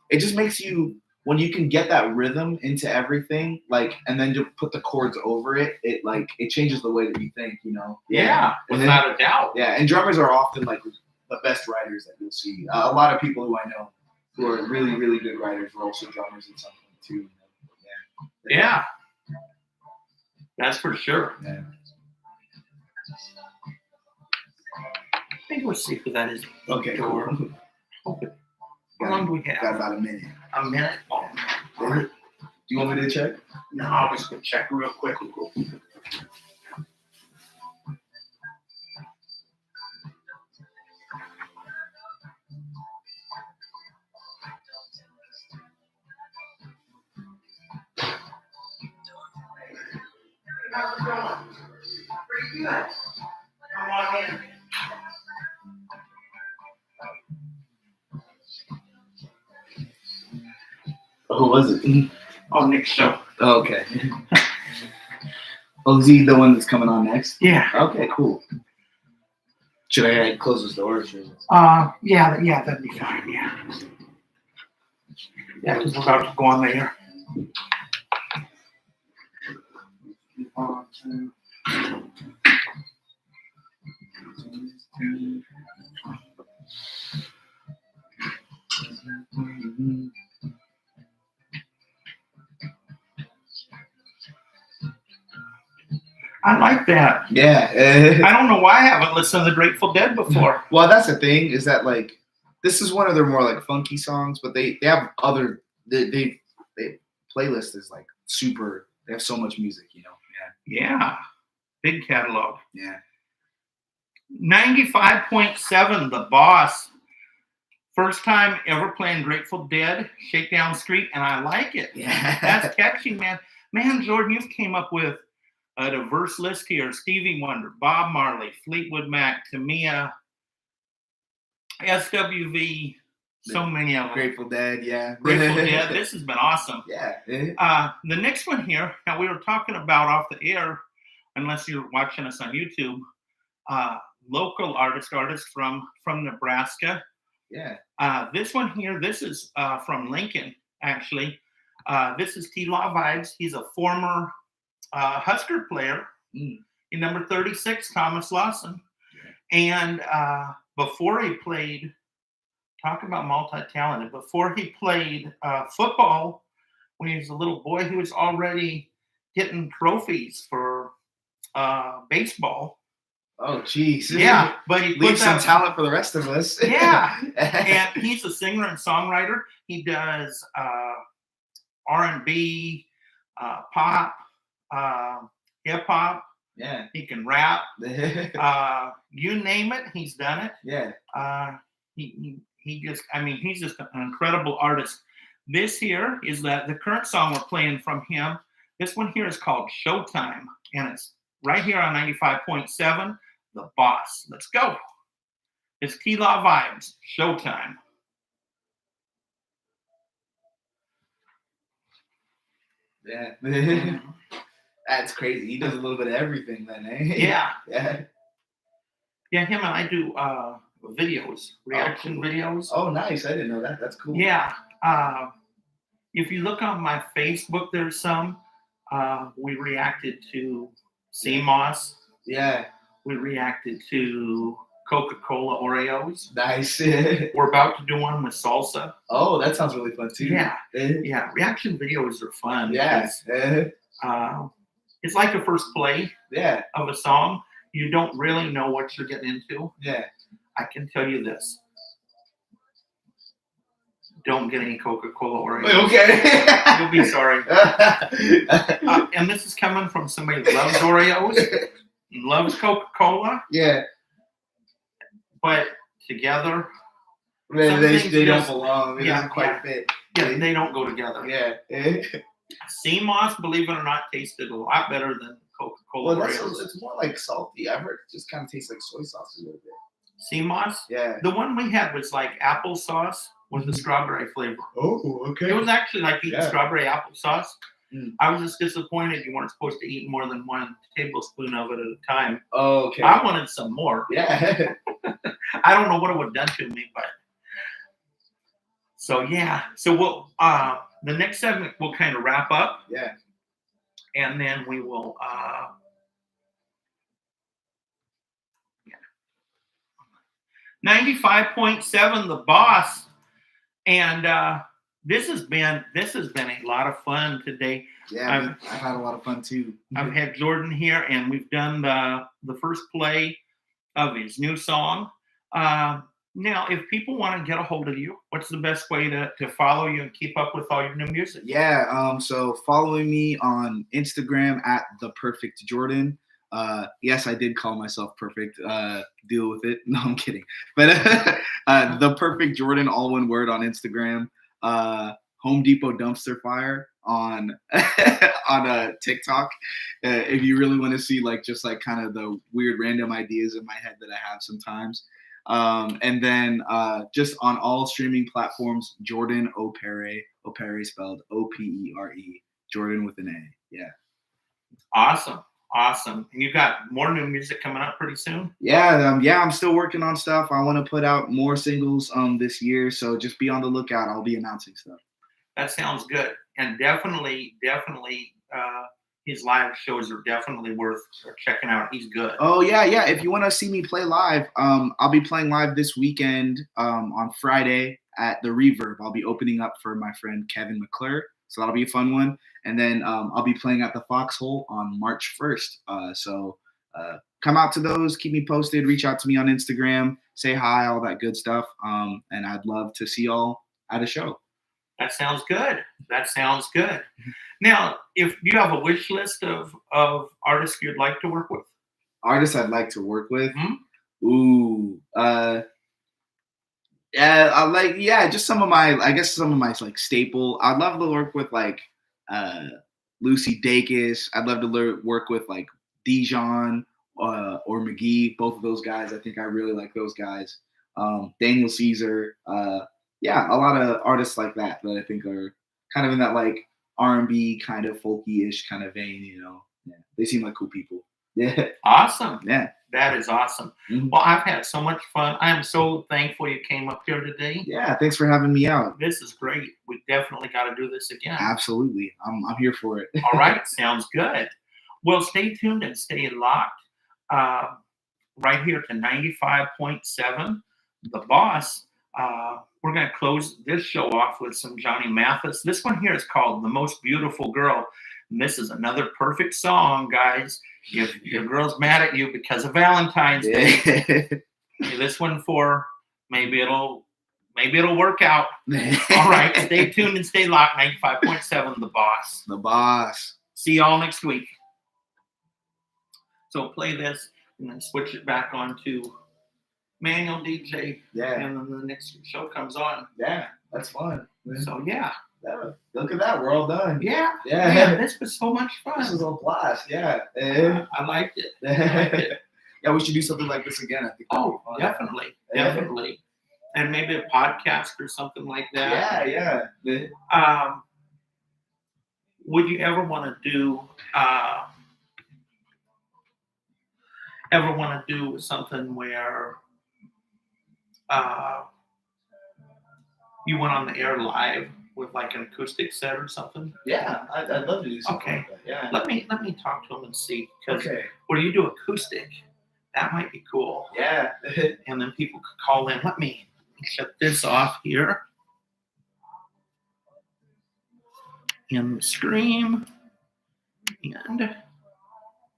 it just makes you. When you can get that rhythm into everything, like, and then to put the chords over it, it changes the way that you think, Yeah, without a doubt. Yeah, and drummers are often like the best writers that you'll see. A lot of people who I know who are really, really good writers were also drummers at some point too. Yeah, that's for sure. Yeah. Maybe we'll see who that is. Okay. Cool. How long do we have? Got about a minute. A minute? Oh, all right. Do you want me to check? No, I'll just go check real quick. How's it going? Pretty good. Come on in. Who was it? Oh, Nick's show. Oh, okay. Oh, is he the one that's coming on next? Yeah. Okay, cool. Should I close this door? Yeah, that'd be fine. Yeah. Yeah, because we're about to go on there. I like that. Yeah. I don't know why I haven't listened to the Grateful Dead before. Well, that's the thing, is that like this is one of their more like funky songs, but they have other they playlist is like super. They have so much music, you know. Yeah. Big catalog. Yeah. 95.7, The Boss. First time ever playing Grateful Dead, Shakedown Street, and I like it. Yeah. That's catchy, man. Man, Jordan, you've came up with a diverse list here. Stevie Wonder, Bob Marley, Fleetwood Mac, Tamia, SWV, so many of them. Grateful Dead, yeah. Grateful Dead. This has been awesome. Yeah. The next one here, now we were talking about off the air, unless you're watching us on YouTube, local artist from Nebraska. Yeah. This one here, this is from Lincoln, actually. This is T-Law Vibes. He's a former Husker player. In number 36, Thomas Lawson. And before he played, talk about multi-talented, before he played football, when he was a little boy, he was already getting trophies for baseball. Oh, geez. Yeah, but he leaves some talent for the rest of us. Yeah, and he's a singer and songwriter. He does R&B, pop, hip hop. Yeah, he can rap. You name it, he's done it. Yeah. He just, I mean, he's just an incredible artist. This here is the current song we're playing from him. This one here is called Showtime, and it's right here on 95.7, The Boss. Let's go. It's T-Law Vibes, Showtime. Yeah. That's crazy. He does a little bit of everything then, eh? Yeah. Yeah. Yeah, him and I do videos, reaction videos. Oh, nice. I didn't know that. That's cool. Yeah. If you look on my Facebook, there's some. We reacted to CMOS. Yeah. We reacted to Coca-Cola Oreos. Nice. We're about to do one with salsa. Oh, that sounds really fun too. Yeah. Yeah. Reaction videos are fun. Yeah. It's like a first play of a song. You don't really know what you're getting into. Yeah. I can tell you this. Don't get any Coca-Cola Oreos. Okay. You'll be sorry. And this is coming from somebody that loves Oreos, loves Coca-Cola. Yeah. But together, they don't belong. They don't quite fit. Yeah, they don't go together. Yeah. CMOS, believe it or not, tasted a lot better than Coca-Cola Oreos. It's more like salty. I've heard it just kind of tastes like soy sauce a little bit. CMOS? Yeah. The one we had was like applesauce with the strawberry flavor. Oh, okay. It was actually like eating strawberry applesauce. Mm. I was just disappointed you weren't supposed to eat more than 1 tablespoon of it at a time. Oh, okay. I wanted some more. Yeah. I don't know what it would have done to me, but so yeah. So we'll the next segment we'll kind of wrap up. Yeah. And then we will 95.7, The Boss. And This has been a lot of fun today. Yeah, I've had a lot of fun too. I've had Jordan here, and we've done the first play of his new song. Now, if people want to get a hold of you, what's the best way to follow you and keep up with all your new music? Yeah, so following me on Instagram at The Perfect Jordan. Yes, I did call myself perfect. Deal with it. No, I'm kidding. But The Perfect Jordan, all one word on Instagram. Home Depot Dumpster Fire on on TikTok. If you really want to see just kind of the weird random ideas in my head that I have sometimes. And then just on all streaming platforms, Jordan Opere spelled Opere, Jordan with an A. Yeah. Awesome. And you got more new music coming up pretty soon? Yeah, I'm still working on stuff. I want to put out more singles this year, so just be on the lookout. I'll be announcing stuff. That sounds good, and definitely, his live shows are definitely worth checking out. He's good. Oh yeah. If you want to see me play live, I'll be playing live this weekend on Friday at the Reverb. I'll be opening up for my friend Kevin McClure, so that'll be a fun one. And then I'll be playing at the Foxhole on March 1st. So come out to those, keep me posted, reach out to me on Instagram, say hi, all that good stuff. And I'd love to see y'all at a show. That sounds good. Now, if you have a wish list of artists you'd like to work with? Artists I'd like to work with? Mm-hmm. Ooh. Just some of my staple. I'd love to work with Lucy Dacus. I'd love to work with Dijon or McGee. Both of those guys. I think I really like those guys. Daniel Caesar. A lot of artists like that I think are kind of in that R&B kind of folky-ish kind of vein, Yeah, they seem like cool people. Yeah. Awesome. Yeah. That is awesome. Mm-hmm. Well, I've had so much fun. I am so thankful you came up here today. Yeah, thanks for having me out. This is great. We definitely got to do this again. Absolutely. I'm here for it. All right. Sounds good. Well, stay tuned and stay locked right here to 95.7, The Boss. We're going to close this show off with some Johnny Mathis. This one here is called The Most Beautiful Girl. And this is another perfect song, guys. If your girl's mad at you because of Valentine's Day, this one for maybe it'll work out. All right. Stay tuned and stay locked. 95.7, The Boss. The Boss. See y'all next week. So play this and then switch it back on to manual DJ. Yeah. And then the next show comes on. Yeah, that's fun. So yeah. Look at that. We're all done. Yeah. Man, this was so much fun. This was a blast. Yeah. I liked it. Yeah, we should do something like this again. I think. Oh, definitely. And maybe a podcast or something like that. Yeah. Would you ever want to do something where you went on the air live with an acoustic set or something? Yeah, I'd love to do something like that. Yeah. Let me talk to him and see. Because when you do acoustic, that might be cool. Yeah. And then people could call in. Let me shut this off here. And scream. And